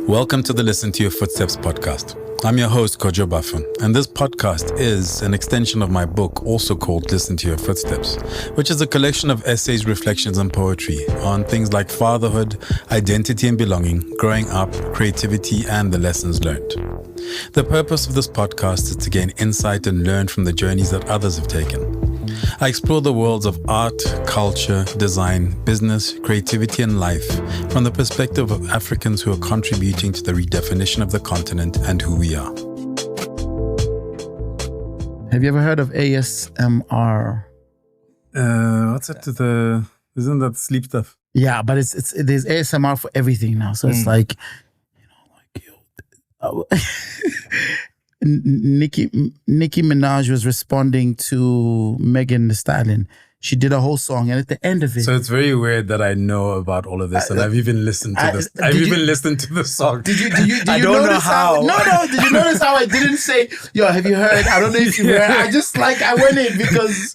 Welcome to the Listen to Your Footsteps podcast. I'm your host, Kojo Bafun, and this podcast is an extension of my book, also called Listen to Your Footsteps, which is a collection of essays, reflections, and poetry on things like fatherhood, identity and belonging, growing up, creativity, and the lessons learned. The purpose of this podcast is to gain insight and learn from the journeys that others have taken. I explore the worlds of art, culture, design, business, creativity, and life from the perspective of Africans who are contributing to the redefinition of the continent and who we are. Have you ever heard of ASMR? What's it? Isn't that sleep stuff? Yeah, but it's there's ASMR for everything now. So it's like, Nicki Minaj was responding to Megan Thee Stallion. She did a whole song, and at the end of it, so it's very weird that I know about all of this, and I've even listened to this. I've even listened to the song. Did you I don't know how. No. Did you notice how I didn't say, "Yo, have you heard?" I don't know if you heard. I went in because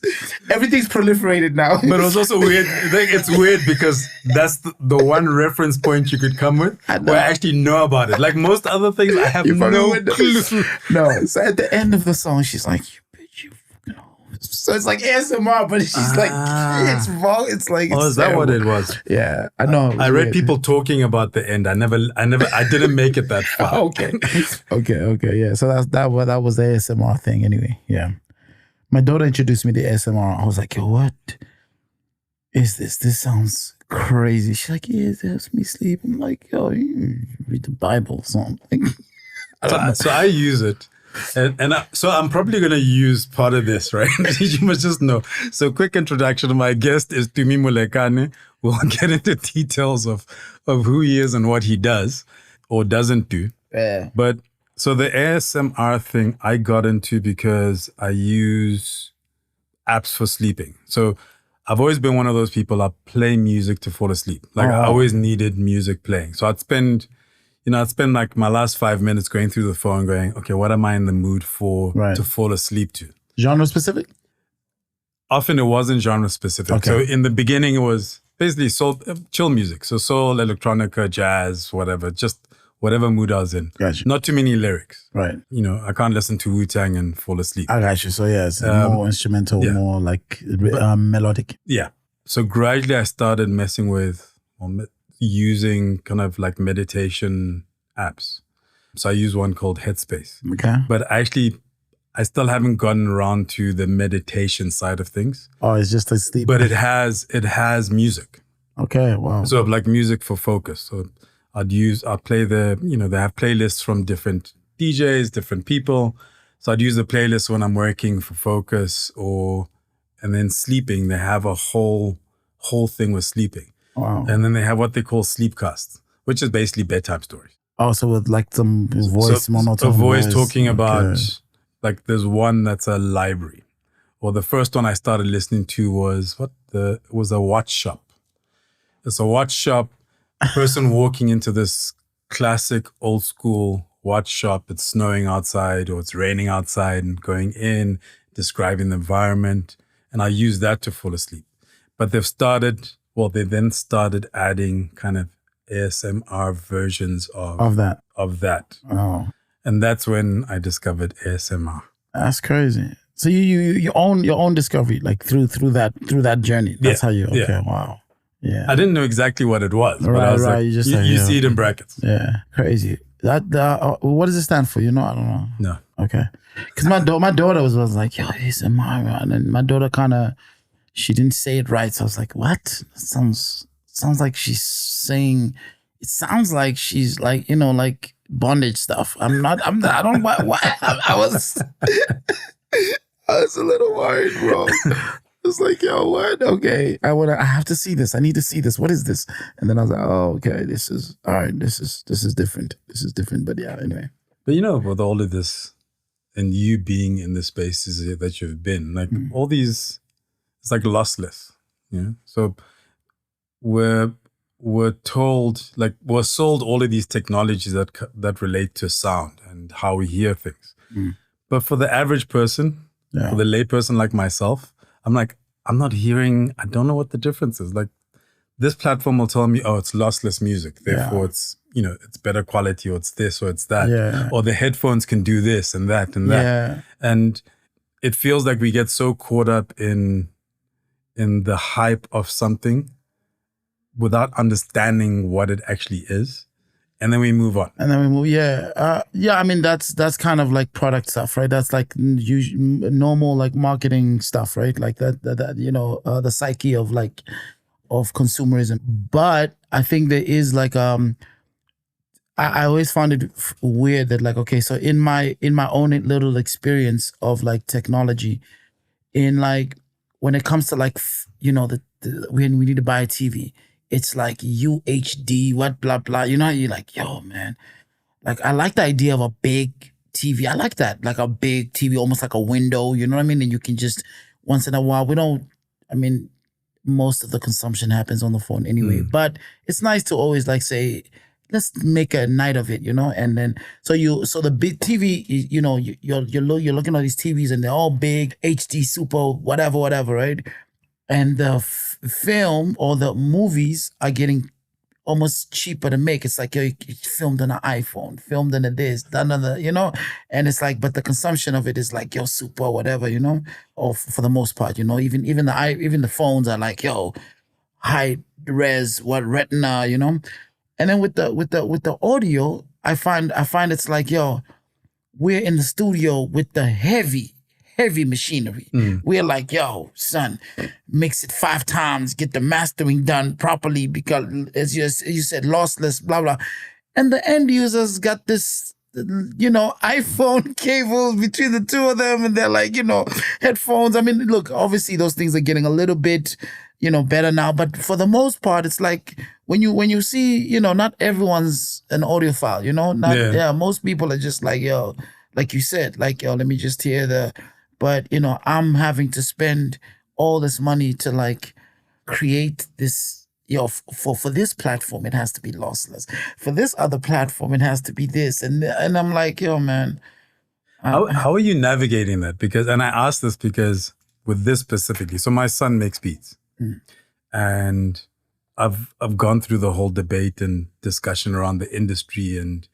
everything's proliferated now. But it was also weird. I think it's weird because that's the one reference point you could come with where I actually know about it. Like most other things, I have no clue. No. So at the end of the song, she's like, "You bitch, you fucking hoe." So it's like ASMR, but she's like, it's wrong. It's like, it's is that terrible. what it was? Yeah, I know. I read people talking about the end. I didn't make it that far. Okay. Yeah. So that was the ASMR thing anyway. Yeah. My daughter introduced me to ASMR. I was like, yo, what is this? This sounds crazy. She's like, yeah, it helps me sleep. I'm like, yo, you read the Bible or something. So I use it. So I'm probably going to use part of this, right? You must just know. So quick introduction. My guest is Tumi Molekane. We'll get into details of who he is and what he does or doesn't do. Yeah. But so the ASMR thing I got into because I use apps for sleeping. So I've always been one of those people that play music to fall asleep. Like I always needed music playing. So I'd spend like my last 5 minutes going through the phone going, okay, what am I in the mood for to fall asleep to? Genre specific? Often it wasn't genre specific. Okay. So in the beginning, it was basically soul, chill music. So soul, electronica, jazz, whatever, just whatever mood I was in. Gotcha. Not too many lyrics. Right. I can't listen to Wu-Tang and fall asleep. I got you. So yeah, it's more instrumental, more like melodic. Yeah. So gradually I started messing with using kind of like meditation apps. So I use one called Headspace. Okay. But I still haven't gotten around to the meditation side of things. Oh, it's just a sleep. But it has music. Okay, wow. So like music for focus. So I'll play they have playlists from different DJs, different people. So I'd use the playlist when I'm working for focus and then sleeping. They have a whole thing with sleeping. Wow. And then they have what they call sleepcast, which is basically bedtime stories. Also with like some voice, monotone a voice talking about, like there's one that's a library. Or the first one I started listening to was a watch shop. It's a watch shop, a person walking into this classic old school watch shop. It's snowing outside or it's raining outside and going in, describing the environment. And I use that to fall asleep. But they then started adding kind of ASMR versions of that. Oh. And that's when I discovered ASMR. That's crazy. So you own your own discovery, like through that journey. That's how you wow. Yeah. I didn't know exactly what it was, but right, I was right. like, You see it in brackets. Yeah. Crazy. That what does it stand for? I don't know. No. Okay. Because my daughter was like, yo, ASMR, and then my daughter she didn't say it right. So I was like, what? That sounds like she's saying, it sounds like she's like, like bondage stuff. I don't know why. I was a little worried, bro. It's like, yo, what? Okay. I have to see this. I need to see this. What is this? And then I was like, oh, okay. This is different. This is different. But yeah, anyway. But with all of this and you being in the spaces that you've been, like all these, it's like lossless, So we're told, like we're sold all of these technologies that relate to sound and how we hear things. But for the average person, for the lay person like myself, I'm like, I'm not hearing, I don't know what the difference is. Like this platform will tell me, oh, it's lossless music. Therefore, Yeah. it's, it's better quality, or it's this, or it's that. Yeah. Or the headphones can do this and that and that. Yeah. And it feels like we get so caught up in the hype of something without understanding what it actually is. And then we move on. And then we move, yeah. I mean, that's kind of like product stuff, right? That's like normal like marketing stuff, right? Like that the psyche of consumerism. But I think there is like I always found it weird that like, okay, so in my own little experience of like technology, in like when it comes to like when we need to buy a TV, it's like UHD, what blah blah. You know, you're like, yo, man, like I like the idea of a big TV. I like that, like a big TV, almost like a window. You know what I mean? And you can just once in a while. Most of the consumption happens on the phone anyway. But it's nice to always like say, let's make a night of it, And then so the big TV, you're looking at these TVs and they're all big, HD, super, whatever, right? And the film or the movies are getting almost cheaper to make. It's like, it's filmed on an iPhone, filmed on a this, done on the, and it's like, but the consumption of it is like, super, whatever, or for the most part, even the phones are like, high res, retina, And then with the audio, I find it's like, we're in the studio with the heavy machinery. We're like, son, mix it 5 times, get the mastering done properly because, as you said, lossless, blah, blah. And the end users got this, iPhone cable between the two of them, and they're like, headphones. I mean, look, obviously those things are getting a little bit, better now. But for the most part, it's like when you see, not everyone's an audiophile, most people are just like, like you said, like, let me just hear but, I'm having to spend all this money to like create this, for this platform, it has to be lossless. For this other platform, it has to be this. And I'm like, man. How are you navigating that? And I ask this because with this specifically, so my son makes beats. And I've gone through the whole debate and discussion around the industry and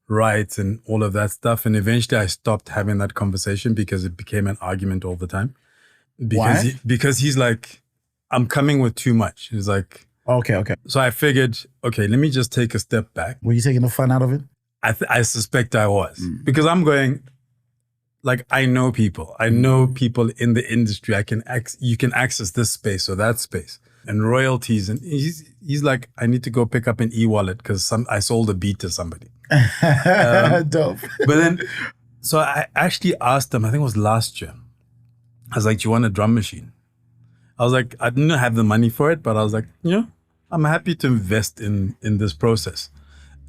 rights and all of that stuff. And eventually I stopped having that conversation because it became an argument all the time. Because he's like, I'm coming with too much. He's like, okay. So I figured, okay, let me just take a step back. Were you taking the fun out of it? I suspect I was. Because I'm going, like, I know people. I know people in the industry. You can access this space or that space. And royalties. And he's like, I need to go pick up an e-wallet because I sold a beat to somebody. Dope. But then, so I actually asked him, I think it was last year. I was like, do you want a drum machine? I was like, I didn't have the money for it, but I was like, I'm happy to invest in this process.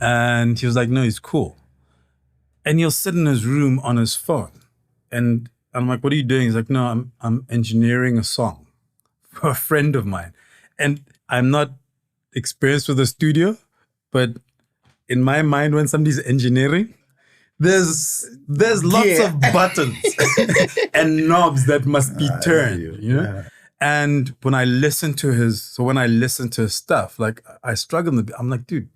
And he was like, no, it's cool. And he'll sit in his room on his phone. And I'm like, what are you doing? He's like, no, I'm engineering a song for a friend of mine. And I'm not experienced with the studio, but in my mind, when somebody's engineering, there's lots of buttons and knobs that must be turned, Yeah. And when I listen to his stuff, like I struggle a bit. I'm like, dude,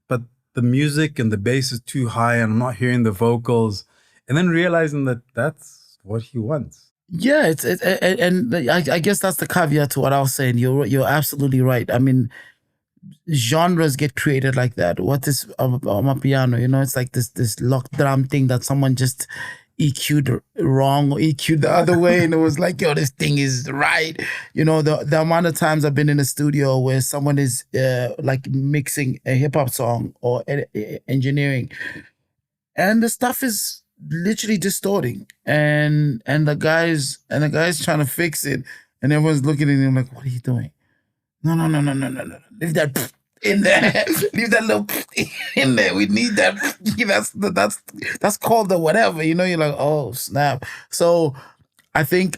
but the music and the bass is too high and I'm not hearing the vocals. And then realizing that that's what he wants. Yeah, and I guess that's the caveat to what I was saying. You're absolutely right. I mean, genres get created like that. What is a piano? It's like this lock drum thing that someone just EQ'd wrong or EQ'd the other way, and it was like, this thing is right. The amount of times I've been in a studio where someone is like mixing a hip hop song or engineering, and the stuff is literally distorting, and the guys trying to fix it, and everyone's looking at him like, what are you doing? No. Leave that in there. Leave that little in there. We need that. That's called the whatever. You're like, oh snap. So I think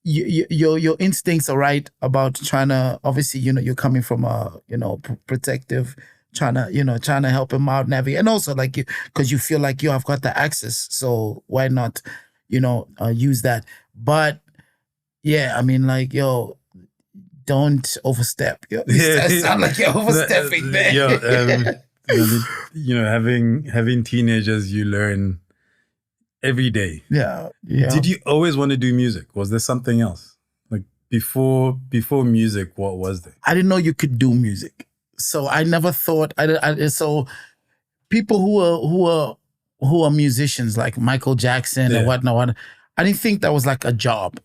your instincts are right about trying to, obviously, you're coming from a protective, trying to help him out, navigate, and also like because you feel like I've got the access, so why not use that? But yeah, I mean, like, don't overstep. You sound like you're overstepping there. Having teenagers, you learn every day. Yeah. Did you always want to do music? Was there something else? Like before music, what was there? I didn't know you could do music. So I never thought, so people who are musicians like Michael Jackson and whatnot, I didn't think that was like a job,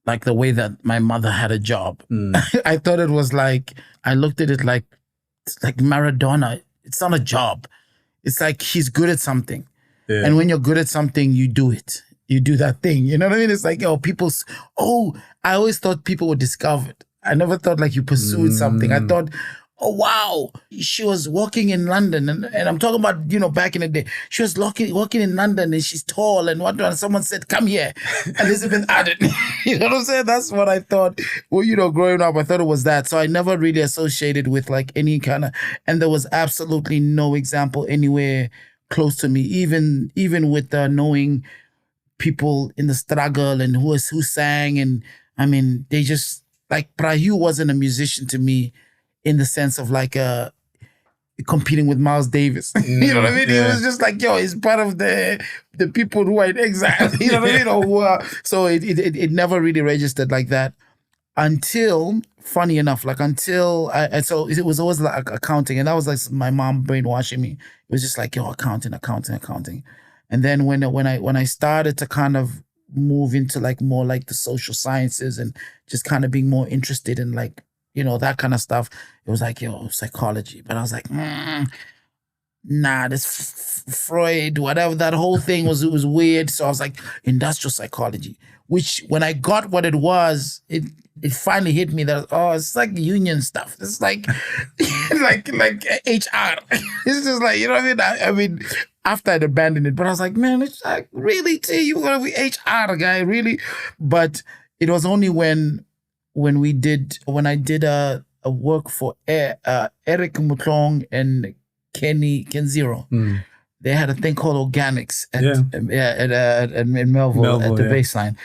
like the way that my mother had a job. I thought it was like, I looked at it like, it's like Maradona. It's not a job. It's like he's good at something. Yeah. And when you're good at something, you do it. You do that thing. You know what I mean? It's like, I always thought people were discovered. I never thought like you pursued something. I thought, oh, wow, she was walking in London. And I'm talking about, back in the day. She was walking in London and she's tall and whatnot. And someone said, come here, Elizabeth Arden. You know what I'm saying? That's what I thought. Well, growing up, I thought it was that. So I never really associated with like any kind of, and there was absolutely no example anywhere close to me, even with knowing people in the struggle and who sang. And I mean, they just, like, Prahu wasn't a musician to me in the sense of like competing with Miles Davis. You know what I mean? Yeah. It was just like, he's part of the people who are in exile. You know what I mean? So it never really registered like that until, funny enough, so it was always like accounting. And that was like my mom brainwashing me. It was just like, accounting. And then when I started to kind of move into like more like the social sciences and just kind of being more interested in like, that kind of stuff, it was like, psychology. But I was like, nah, this Freud, whatever, that whole thing was weird. So I was like, industrial psychology, which when I got what it was, it finally hit me that, it's like union stuff. It's like, like HR. It's just like, you know what I mean? I mean, after I'd abandoned it, but I was like, man, it's like, really, T, you want to be HR guy, really? But it was only when I did a work for Eric Mutlong and Ken Zero. They had a thing called organics in Melville at the baseline.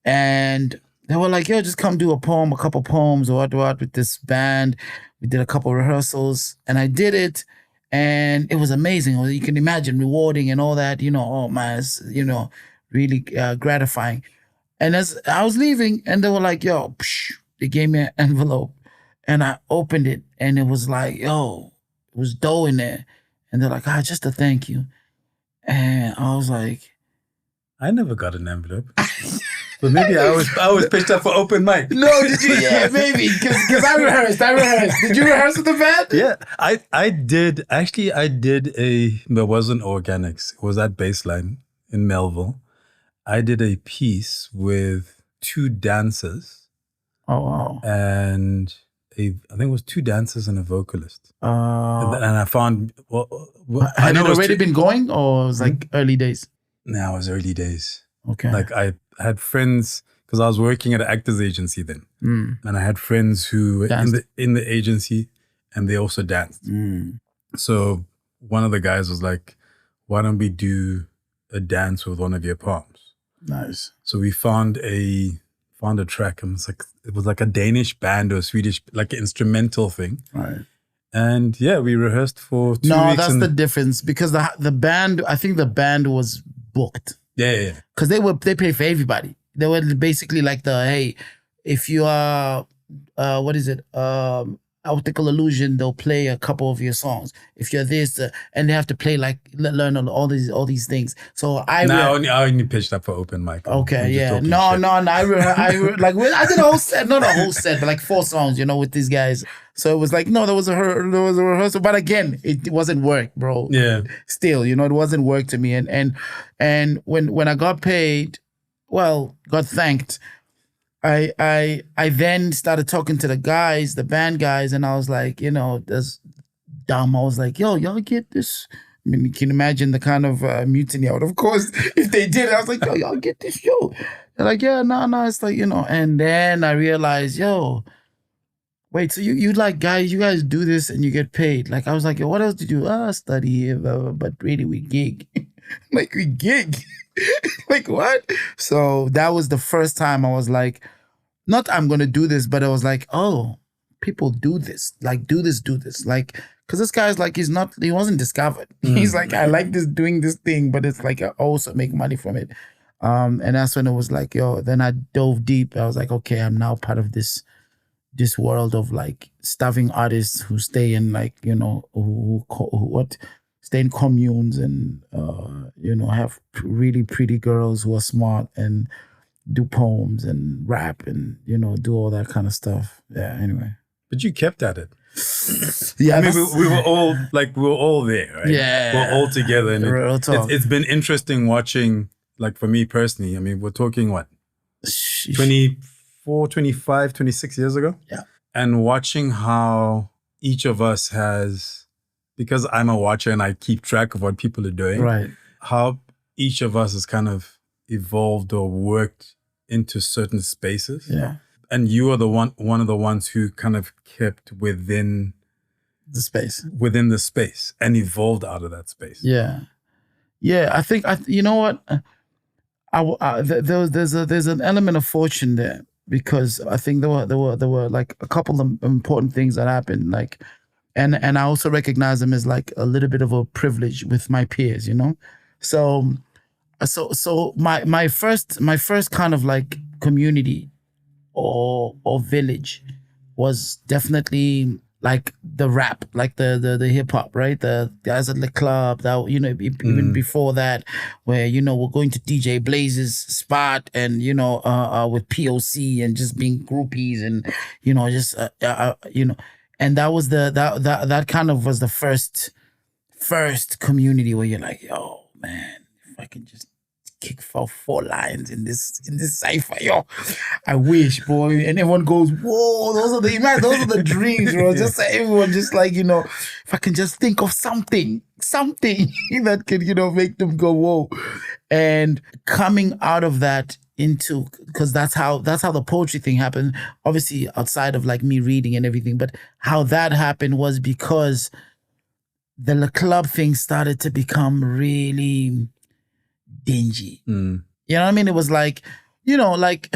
And they were like, just come do a couple poems or what with this band. We did a couple rehearsals and I did it. And it was amazing. You can imagine, rewarding and all that, oh man, it's, really gratifying. And as I was leaving and they were like, they gave me an envelope and I opened it and it was like, it was dough in there. And they're like, just a thank you. And I was like, I never got an envelope. But maybe I was pitched up for open mic. No, did you? Yeah, maybe. Because I rehearsed. Did you rehearse with the band? Yeah, I did. Actually, I did it wasn't organics. It was at Baseline in Melville. I did a piece with 2 dancers. Oh, wow. And I think it was 2 dancers and a vocalist. And I found... Had it already been going or it was like early days? No, it was early days. Okay. Like I had friends, because I was working at an actors agency then. And I had friends who were in the agency and they also danced. So one of the guys was like, why don't we do a dance with one of your poems? Nice. So we found a track and it was like a Danish band or a Swedish, like an instrumental thing. Right. And we rehearsed for 2 weeks. No, that's the difference because the band, I think the band was booked. Yeah. Because they pay for everybody. They were basically like hey, if you are, optical illusion, they'll play a couple of your songs. If you're this, and they have to play learn all these things. So I only pitched up for open mic. Okay, yeah. No. I did a whole set, not a whole set, but like 4 songs, with these guys. So it was like, no, there was a rehearsal, but again, it wasn't work, bro. Yeah. Still, it wasn't work to me. And when I got paid, got thanked. I then started talking to the band guys, and I was like, that's dumb. I was like, y'all get this? I mean, you can imagine the kind of mutiny I would, of course, if they did. I was like, y'all get this, They're like, yeah, no, it's like, And then I realized, wait, so you like guys, you guys do this and you get paid. Like, I was like, what else do you do? Study, but really we gig. Like, we gig. Like, what? So that was the first time I was like, not I'm gonna do this, but I was like, oh, people do this, like do this, like, because this guy's like, he wasn't discovered. He's like, I like doing this thing, but it's like I also make money from it. And that's when it was like, yo, then I dove deep. I was like, okay, I'm now part of this world of like starving artists who stay in like, who stay in communes and, have really pretty girls who are smart and do poems and rap and, do all that kind of stuff. Yeah, anyway. But you kept at it. Yeah, I mean, we were all there, right? Yeah. We're all together. And Real talk. It's been interesting watching, like for me personally, I mean, we're talking what? 24, 25, 26 years ago? Yeah. And watching how each of us has, because I'm a watcher and I keep track of what people are doing, right? How each of us has kind of evolved or worked into certain spaces. Yeah. And you are one of the ones who kind of kept within the space and evolved out of that space. Yeah. Yeah. I think, you know what? There's an element of fortune there, because I think there were like a couple of important things that happened, like, and I also recognize them as like a little bit of a privilege with my peers, So my first kind of like community or village was definitely like the rap, like the hip hop, right? The guys at the club that, even before that, where, we're going to DJ Blaze's spot and, with POC and just being groupies and, just, and that was that kind of was the first community where you're like, yo, man, if I can just kick for 4 lines in this cipher, yo, I wish, boy. And everyone goes, whoa, those are the dreams, bro. Just everyone just like, if I can just think of something that could, make them go, whoa. And coming out of that into, because that's how the poetry thing happened, obviously outside of like me reading and everything, but how that happened was because the club thing started to become really dingy. You know what I mean? It was like, like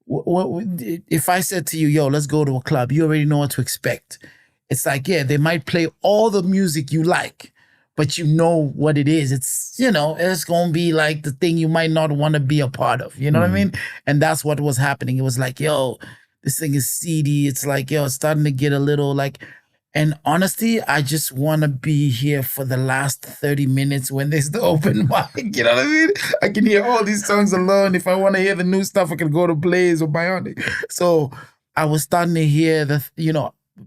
if I said to you, yo, let's go to a club, you already know what to expect. It's like, yeah, they might play all the music you like, but you know what it is. It's, it's going to be like the thing you might not want to be a part of. You know what I mean? And that's what was happening. It was like, yo, this thing is seedy. It's like, yo, it's starting to get a little like, and honestly, I just want to be here for the last 30 minutes when there's the open mic. You know what I mean? I can hear all these songs alone. If I want to hear the new stuff, I can go to Blaze or Bionic. So I was starting to hear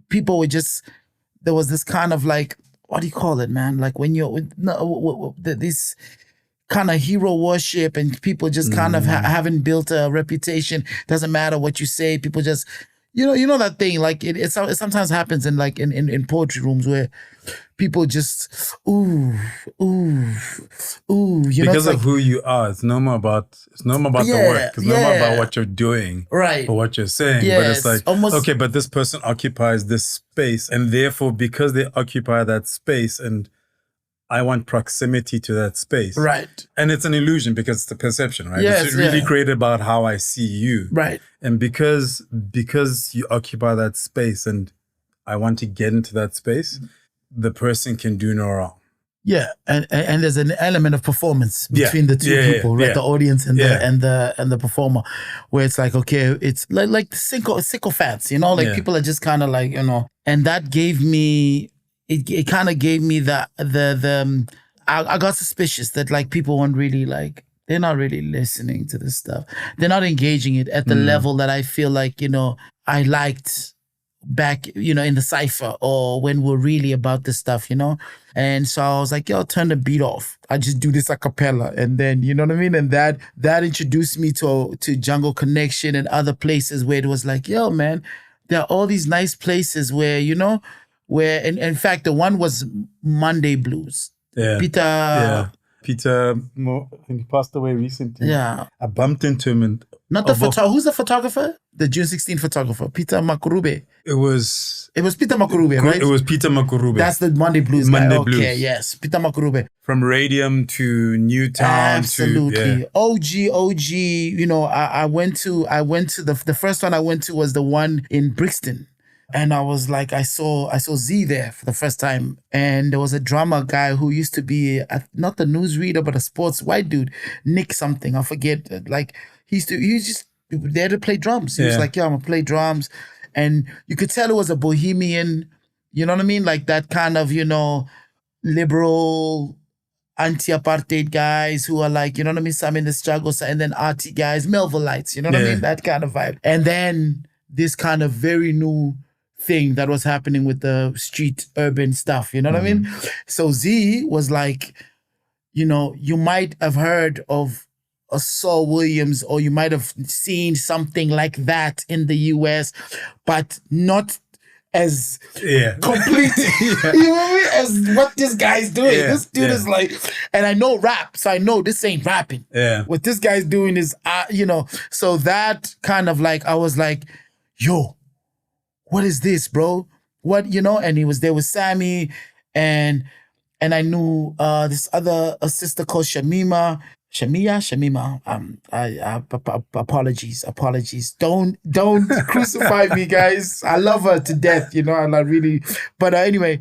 people were just, there was this kind of like, what do you call it, man? Like when you're with this kind of hero worship and people just kind of haven't built a reputation. Doesn't matter what you say. People just, you know that thing, like it sometimes happens in like in poetry rooms where people just ooh, because of who you are. It's no more about the work. It's no more about what you're doing, right, or what you're saying. Yeah, but it's like almost, okay, but this person occupies this space, and therefore because they occupy that space, and I want proximity to that space. Right. And it's an illusion because it's the perception, right? Yes, it's really created about how I see you. Right. And because you occupy that space and I want to get into that space, the person can do no wrong. Yeah. And there's an element of performance between the two people, right? The audience and the performer, where it's like, okay, it's like sycophants, like people are just kind of like, and that gave me, it kind of gave me I got suspicious that like people weren't really like, they're not really listening to this stuff. They're not engaging it at the level that I feel like, I liked back, in the cypher or when we're really about this stuff, And so I was like, yo, turn the beat off. I just do this a cappella. And then, you know what I mean? And that introduced me to Jungle Connection and other places where it was like, yo, man, there are all these nice places where, where in fact the one was Monday Blues. Yeah. Peter, he passed away recently. Yeah. I bumped into him Not the photographer. Who's the photographer? The June 16 photographer, Peter Makurube. It was Peter Makurube, right? It was Peter Makurube. That's the Monday Blues Monday guy. Blues. Okay, yes, Peter Makurube. From Radium to Newtown. Absolutely. OG. You know, I went to the first one I went to was the one in Brixton. And I was like, I saw Z there for the first time. And there was a drummer guy who used to be not the newsreader, but a sports white dude, Nick something. I forget. Like he was just there to play drums. He was like, yeah, I'm gonna play drums. And you could tell it was a bohemian, you know what I mean? Like that kind of, you know, liberal, anti-apartheid guys who are like, you know what I mean? Some in the struggle, and then arty guys, Melvillites, you know what I mean? That kind of vibe. And then this kind of very new thing that was happening with the street urban stuff, you know what I mean? So Z was like, you know, you might have heard of a Saul Williams, or you might have seen something like that in the US, but not as complete, you know what I mean, as what this guy's doing. This dude is like, and I know rap, so I know this ain't rapping. What this guy's doing is, you know, so that kind of like, I was like, yo, what is this, bro? What, you know? And he was there with Sammy, and I knew this other sister called Shamima. Apologies. Don't crucify me, guys. I love her to death, you know, and I really. But anyway,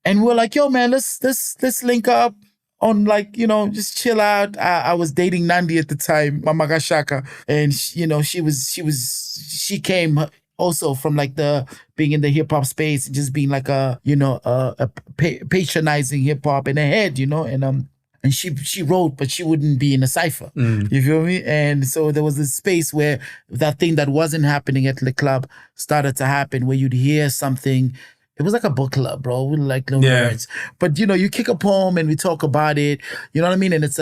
and we're like, yo, man, let's link up on, like, you know, just chill out. I was dating Nandi at the time, Mama Gashaka, and you know, she came also from like the being in the hip hop space and just being like a, you know, a patronizing hip hop in her head, you know, and she wrote, but she wouldn't be in a cipher. You feel me? And so there was this space where that thing that wasn't happening at the club started to happen, where you'd hear something. It was like a book club, bro, with like little nerds. But you know, you kick a poem and we talk about it. You know what I mean? And it's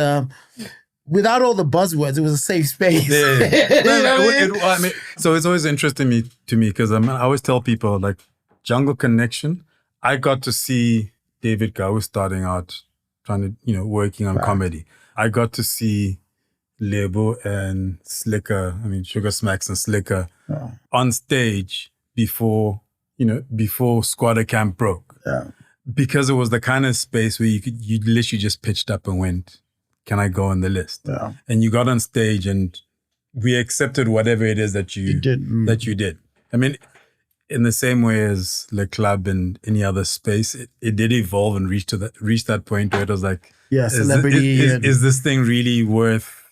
without all the buzzwords, it was a safe space. You know what I mean? So it's always interesting to me because I always tell people, like, Jungle Connection, I got to see David Gau starting out, trying to, you know, working on comedy. I got to see Lebo and Slicker, Sugar Smacks and Slicker on stage before Squatter Camp broke. Because it was the kind of space where you literally just pitched up and went, can I go on the list? And you got on stage and we accepted whatever it is that you did. I mean, in the same way as the club and any other space, it did evolve and reach that point where it was like, celebrity. Is this thing really worth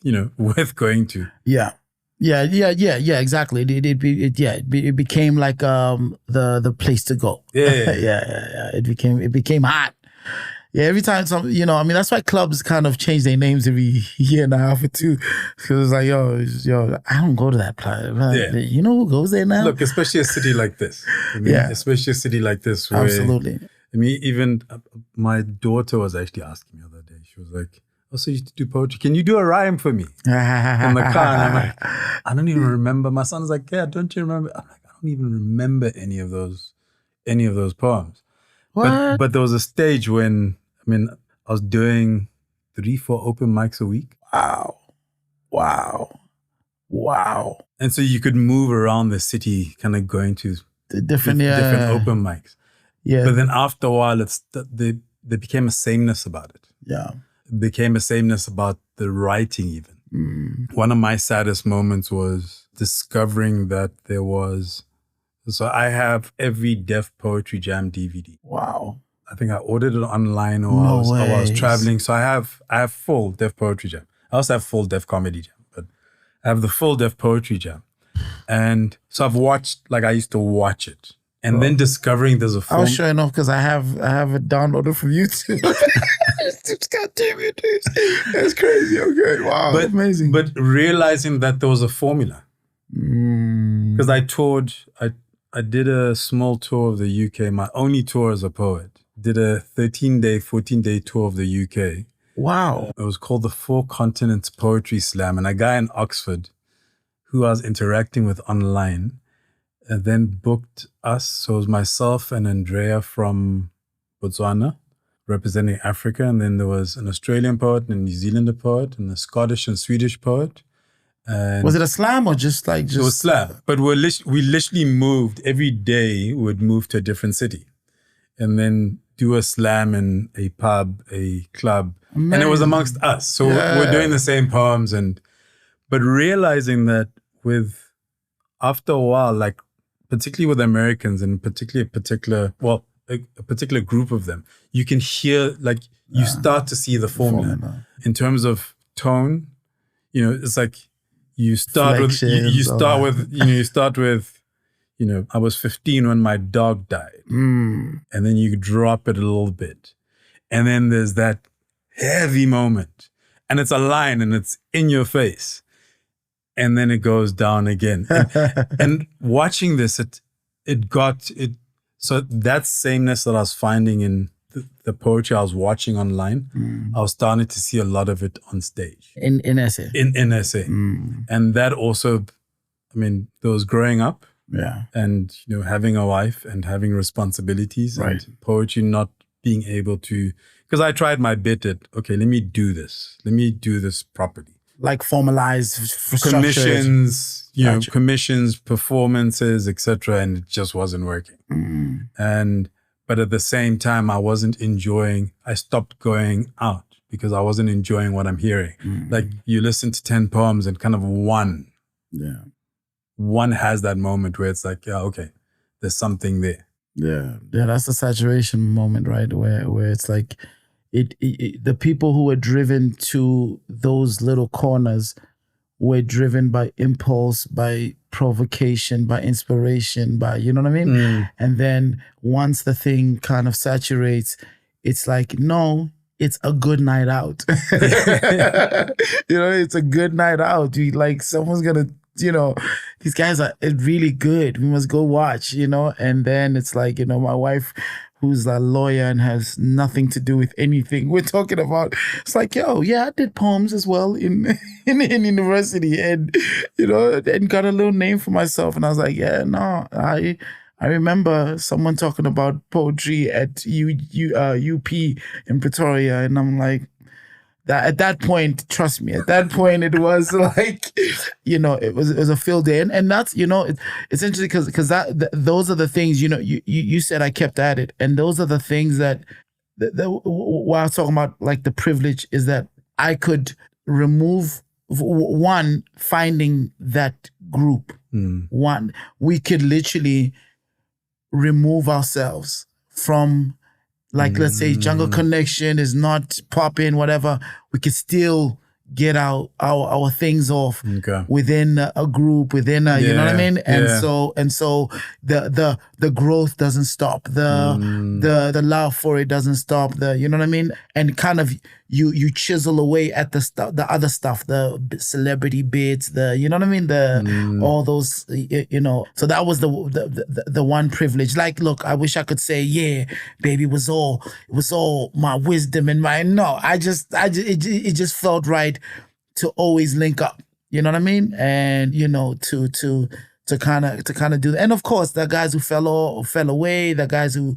going to? Yeah, exactly. It became like the place to go. It became hot. Yeah, every time that's why clubs kind of change their names every year and a half or two. Because it's like, yo, I don't go to that club. You know who goes there now? Look, especially a city like this. Especially a city like this. Where, absolutely. I mean, even my daughter was actually asking me the other day. She was like, so you used to do poetry. Can you do a rhyme for me? In the car. And I'm like, I don't even remember. My son's like, yeah, don't you remember? I'm like, I don't even remember any of those poems. But there was a stage when, I was doing 3-4 open mics a week. Wow. And so you could move around the city, kind of going to the different open mics. Yeah. But then after a while, there became a sameness about it. Yeah. It became a sameness about the writing even. One of my saddest moments was discovering that there was... So I have every Def Poetry Jam DVD. Wow. I think I ordered it online or I was traveling. So I have full Def Poetry Jam. I also have full Def Comedy Jam, but I have the full Def Poetry Jam. And so I've watched, like I used to watch it. And then discovering there's a film. I was sure enough because I have it downloaded from YouTube. God damn it, dude. That's crazy. Okay, wow. But, amazing. But realizing that there was a formula. Because I did a small tour of the UK, my only tour as a poet. Did a 13-day, 14-day tour of the UK. Wow. It was called the Four Continents Poetry Slam. And a guy in Oxford who I was interacting with online then booked us. So it was myself and Andrea from Botswana representing Africa. And then there was an Australian poet and a New Zealander poet and a Scottish and Swedish poet. And was it a slam or just like it was slam, but we literally moved every day. We'd move to a different city, and then do a slam in a pub, a club, Amazing. and it was amongst us. So we're doing the same poems, but realizing that after a while, like particularly with Americans and particularly a particular group of them, you can hear, like, you start to see the formula in terms of tone. It's like you start with I was 15 when my dog died, and then you drop it a little bit, and then there's that heavy moment, and it's a line, and it's in your face, and then it goes down again. And watching this, it got it. So that sameness that I was finding in the poetry I was watching online, I was starting to see a lot of it on stage. In essay. In essay. And that also, there was growing up. Yeah. And, having a wife and having responsibilities, right. And poetry not being able to, because I tried my bit at, okay, let me do this properly. Like formalized commissions, commissions, performances, etc., and it just wasn't working. But at the same time, I stopped going out because I wasn't enjoying what I'm hearing. Like, you listen to 10 poems and kind of one has that moment where it's like, yeah, okay, there's something there. Yeah, that's the saturation moment, right? Where it's like, the people who were driven to those little corners were driven by impulse, by provocation, by inspiration, by, you know what I mean? And then once the thing kind of saturates, it's like, no, it's a good night out. It's a good night out. Someone's gonna, these guys are really good. We must go watch, and then it's like, my wife, who's a lawyer and has nothing to do with anything we're talking about. It's like, I did poems as well in university, and and got a little name for myself. And I was like, I remember someone talking about poetry at UP in Pretoria, and I'm like, that at that point, trust me, it was like, it was a field day, and that's, it's interesting because those are the things, you said I kept at it, and those are the things that while I was talking about, like, the privilege is that I could remove one, finding that group. One, we could literally remove ourselves from, like, let's say Jungle Connection is not popping, whatever, we could still get our things off within a group, within you know what I mean? And so the growth doesn't stop. The love for it doesn't stop. You know what I mean? And kind of you chisel away at the stuff, the other stuff, the celebrity bits, you know what I mean? All those, So that was the one privilege. Like, look, I wish I could say, yeah, baby, it was all my wisdom and it just felt right to always link up. You know what I mean? And to kind of do that. And of course, the guys who fell away, the guys who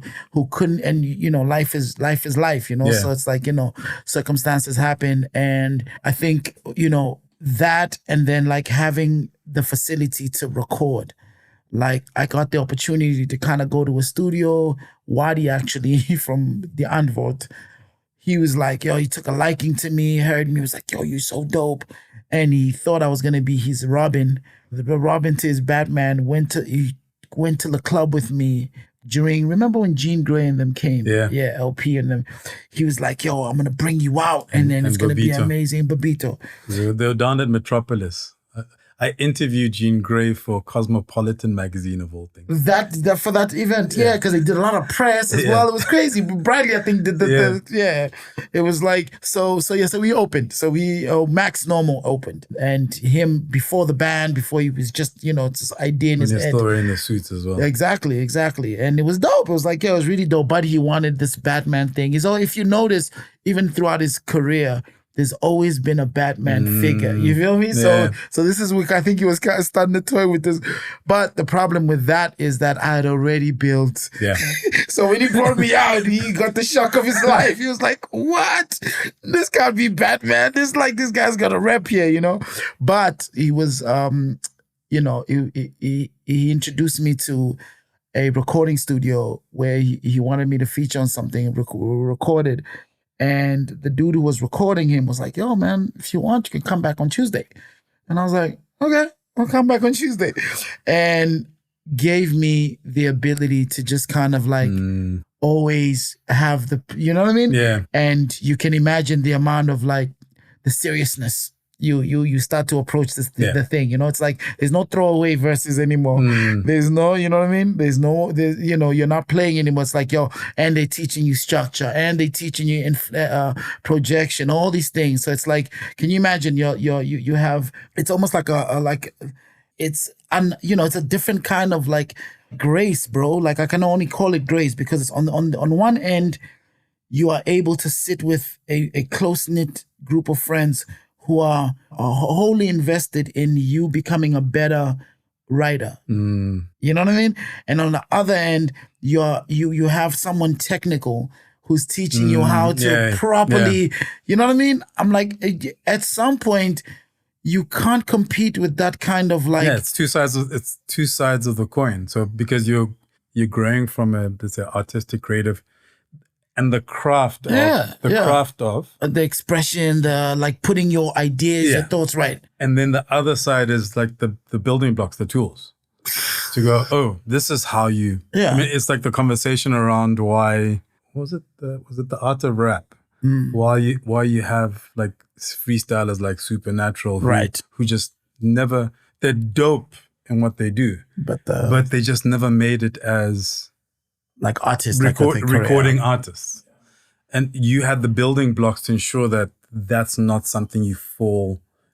couldn't, and life is life, So it's like, circumstances happen, and I think that, and then like having the facility to record. Like, I got the opportunity to kind of go to a studio. Wadi, actually, from the Antwoord, he was like, he took a liking to me, heard me, was like, you're so dope. And he thought I was going to be his Robin. The Robin to his Batman went to the club with me remember when Jean Grey and them came? Yeah, LP and them. He was like, I'm going to bring you out, and then it's going to be amazing. Babito. They were down at Metropolis. I interviewed Jean Grey for Cosmopolitan magazine, of all things. That for that event, because they did a lot of press as well. It was crazy. Bradley, I think, did It was like so we opened. So we Max Normal opened, and him before the band, before he was just just idea in his head. Still wearing the suits as well. Exactly, and it was dope. It was like it was really dope. But he wanted this Batman thing. If you notice, even throughout his career, there's always been a Batman figure. You feel me? So this is what I think he was kind of starting to toy with this. But the problem with that is that I had already built. Yeah. So when he brought me out, he got the shock of his life. He was like, what? This can't be Batman. This guy's got a rep here, you know? But he was, you know, he introduced me to a recording studio where he wanted me to feature on something recorded. And the dude who was recording him was like, yo, man, if you want, you can come back on Tuesday. And I was like, okay, I'll come back on Tuesday. And gave me the ability to just kind of like always have the, you know what I mean? Yeah. And you can imagine the amount of like the seriousness you start to approach this the thing, you know. It's like there's no throwaway verses anymore. There's no, you know what I mean, there's you know, you're not playing anymore. It's like, yo, and they're teaching you structure and they're teaching you projection, all these things. So it's like, can you imagine you have, it's almost like it's you know, it's a different kind of like grace, bro. Like I can only call it grace because it's on one end you are able to sit with a close-knit group of friends who are wholly invested in you becoming a better writer. You know what I mean? And on the other end, you have someone technical who's teaching you how to properly, you know what I mean? I'm like, at some point, you can't compete with that kind of like... Yeah, it's two sides of the coin. So because you're growing from this artistic, creative, and the craft of the expression, the like putting your ideas, your thoughts right. And then the other side is like the building blocks, the tools to go, oh, this is how you, I mean, it's like the conversation around why, was it the art of rap? Why you have like freestylers like Supernatural who just never, they're dope in what they do, but they just never made it as like artists, recording artists. And you had the building blocks to ensure that that's not something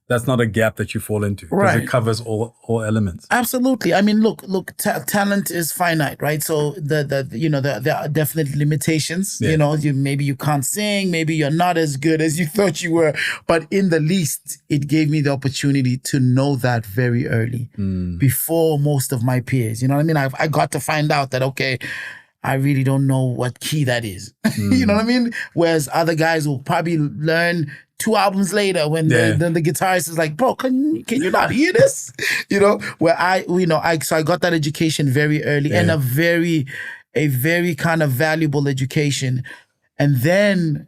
that's not a gap that you fall into, because it covers all elements. Absolutely. I mean, look, talent is finite, right? So there are definite limitations. You know, maybe you can't sing, maybe you're not as good as you thought you were, but in the least, it gave me the opportunity to know that very early, before most of my peers. You know what I mean? I got to find out that, okay, I really don't know what key that is. You know what I mean? Whereas other guys will probably learn 2 albums later when the guitarist is like, bro, can you not hear this? You know, where so I got that education very early, and a very kind of valuable education. And then,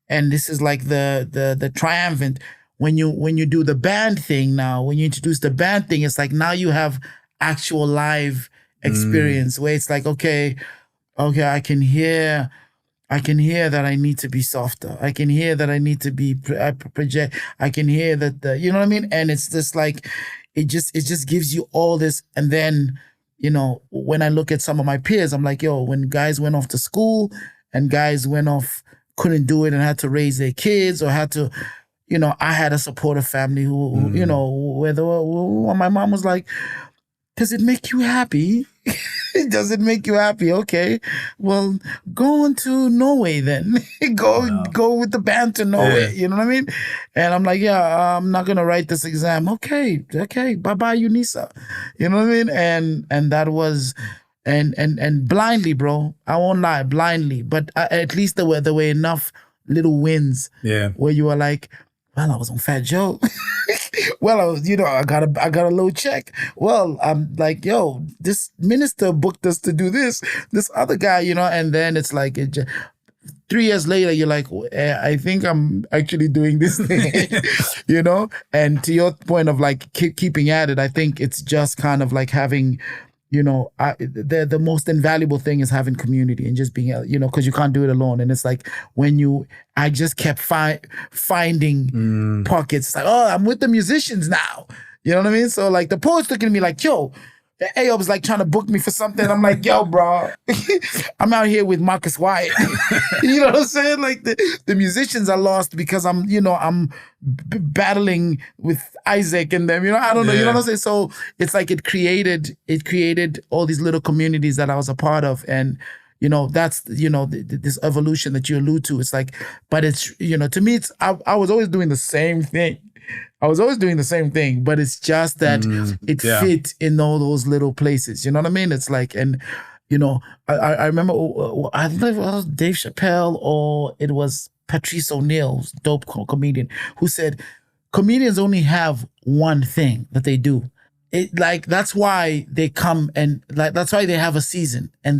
and this is like the triumphant, when you do the band thing now, when you introduce the band thing, it's like now you have actual live experience where it's like, okay, I can hear that I need to be softer. I can hear that I need to be project. I can hear that you know what I mean? And it's just like, it just gives you all this. And then, you know, when I look at some of my peers, I'm like, yo, when guys went off to school and guys went off, couldn't do it and had to raise their kids or had to, you know, I had a supportive family who you know, where my mom was like, does it make you happy? Does it make you happy? Okay, well, go on to Norway then. Go with the band to Norway. You know what I mean? And I'm like, yeah, I'm not gonna write this exam. Okay, bye-bye, Unisa. You know what I mean? And that was, and blindly, bro. I won't lie, blindly. But at least there were enough little wins. Where you were like, well, I was on Fat Joe. Well, I was, you know, I got a low check. Well, I'm like, yo, this minister booked us to do this other guy, you know, and then it's like 3 years later, you're like, I think I'm actually doing this thing, you know? And to your point of like keeping at it, I think it's just kind of like having, you know, the most invaluable thing is having community and just being, you know, because you can't do it alone. And it's like I just kept finding pockets. It's like, oh, I'm with the musicians now. You know what I mean? So like the poets looking at me like, yo, Ayob was like trying to book me for something. I'm like, yo, bro, I'm out here with Marcus Wyatt. You know what I'm saying? Like the musicians are lost because I'm battling with Isaac and them. You know, I don't know. You know what I'm saying? So it's like it created all these little communities that I was a part of, and that's, this evolution that you allude to. It's like, but it's, to me, it's, I was always doing the same thing. But it's just that it fit in all those little places. You know what I mean? It's like, and, I remember, I don't know if it was Dave Chappelle or it was Patrice O'Neal, dope comedian, who said, comedians only have one thing that they do. That's why they come, and that's why they have a season, and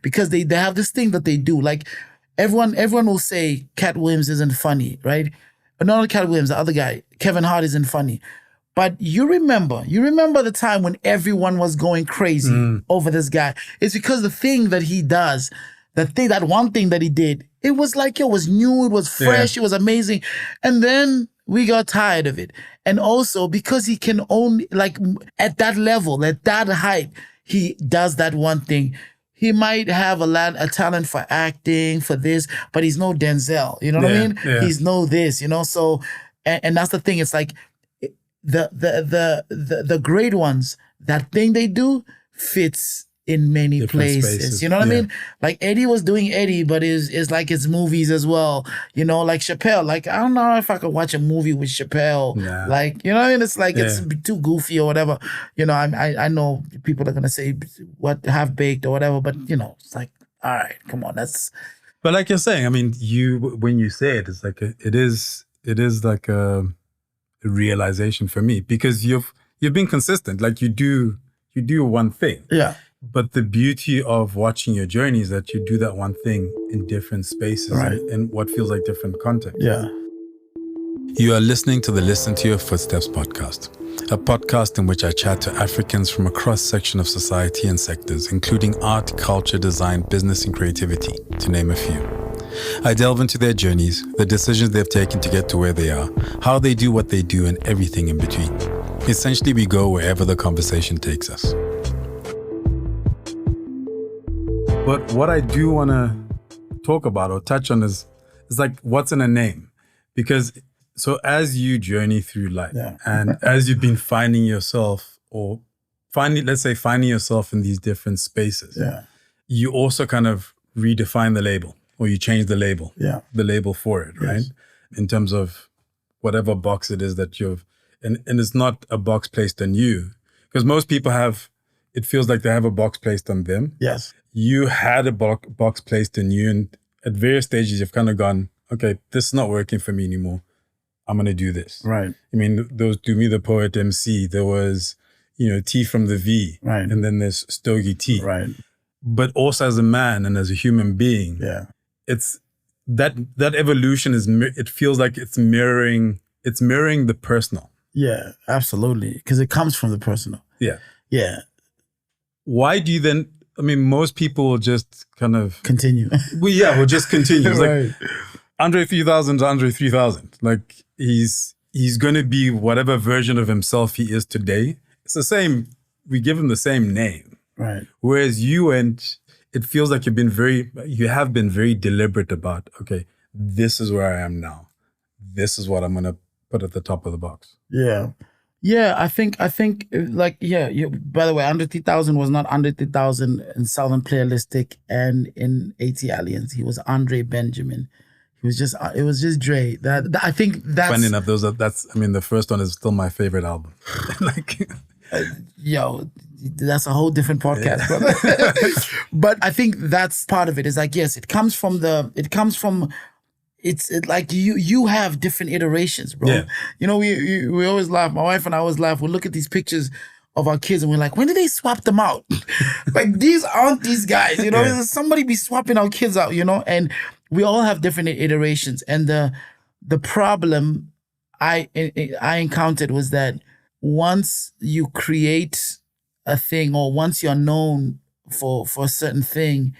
because they have this thing that they do. Like everyone will say Cat Williams isn't funny, right? But not Cat Williams, the other guy, Kevin Hart, isn't funny. But you remember the time when everyone was going crazy over this guy. It's because the thing that he does, that one thing that he did, it was like, it was new, it was fresh, it was amazing. And then we got tired of it. And also because he can only, at that level, at that height, he does that one thing. He might have a talent for acting, for this, but he's no Denzel. You know what I mean? Yeah. He's no this, So, and that's the thing. It's like the great ones, that thing they do fits in many different places. Spaces. You know what I mean? Like Eddie was doing Eddie, but is like his movies as well. Like Chappelle. Like, I don't know if I could watch a movie with Chappelle. Nah. Like, you know what I mean? It's like it's too goofy or whatever. I know people are gonna say what half baked or whatever, but it's like, all right, come on, that's. But like you're saying, I mean, when you say it, it's like it is like a realization for me, because you've been consistent. Like you do one thing. Yeah. But the beauty of watching your journey is that you do that one thing in different spaces, right, in what feels like different contexts. Yeah. You are listening to the Listen to Your Footsteps podcast, a podcast in which I chat to Africans from a cross-section of society and sectors, including art, culture, design, business, and creativity, to name a few. I delve into their journeys, the decisions they've taken to get to where they are, how they do what they do, and everything in between. Essentially, we go wherever the conversation takes us. But what I do want to talk about or touch on is like, what's in a name? Because so as you journey through life and as you've been finding yourself finding yourself in these different spaces, you also kind of redefine the label, or you change the label, the label for it, right? Yes. In terms of whatever box it is that and it's not a box placed on you, because most people it feels like they have a box placed on them. Yes. You had a box placed in you, and at various stages you've kind of gone, okay, this is not working for me anymore. I'm going to do this. Right. I mean, there was Tumi the poet emcee, there was, T from the V, right, and then there's Stogie T. Right. But also as a man and as a human being, it's that evolution it feels like it's mirroring the personal. Yeah, absolutely. Because it comes from the personal. Yeah. Yeah. Why do you then, I mean, most people will just kind of continue. We'll just continue. It's right. Like Andre 3000 is Andre 3000. Like he's going to be whatever version of himself he is today. It's the same. We give him the same name. Right. Whereas it feels like you have been very deliberate about, okay, this is where I am now. This is what I'm going to put at the top of the box. Yeah. Yeah, I think by the way, Andre 3000 was not Andre 3000 in Southern Playalistic and in AT Alliance. He was Andre Benjamin. It was just Dre. I think that's... Funny enough, the first one is still my favorite album. That's a whole different podcast, brother. But I think that's part of it. It's like, yes, it comes from it's like you have different iterations, bro. Yeah. We always laugh. My wife and I always laugh. We look at these pictures of our kids and we're like, when did they swap them out? Like, these aren't these guys, Somebody be swapping our kids out, and we all have different iterations. And the problem I encountered was that once you create a thing, or once you're known for a certain thing,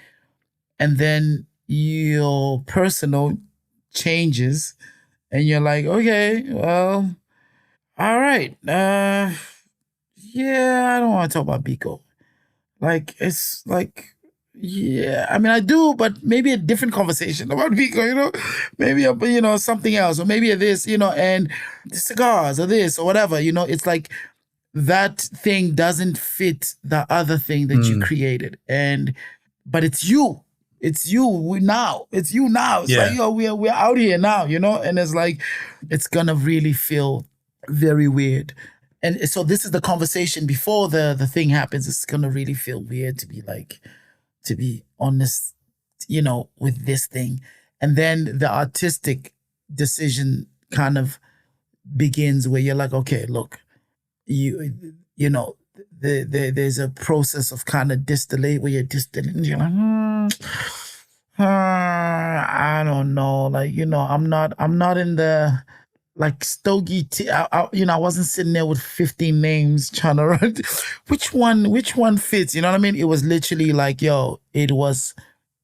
and then your personal changes, and you're like, okay, well, all right, I don't want to talk about Biko. Like, it's like, I mean, I do, but maybe a different conversation about Biko, maybe something else, or maybe this, and the cigars or this or whatever, it's like that thing doesn't fit the other thing that you created, but it's you. it's you now. It's you now. It's like, yo, we're out here now, you know? And it's like, it's gonna really feel very weird. And so this is the conversation before the thing happens. It's gonna really feel weird to be honest, you know, with this thing. And then the artistic decision kind of begins where you're like, okay, look, you know, there's a process of kind of distillate where you're distilling and you're like, I don't know, like, you know, I'm not in the like Stogie T. You know, I wasn't sitting there with 15 names trying to run. Which one fits? You know what I mean? It was literally like, yo, it was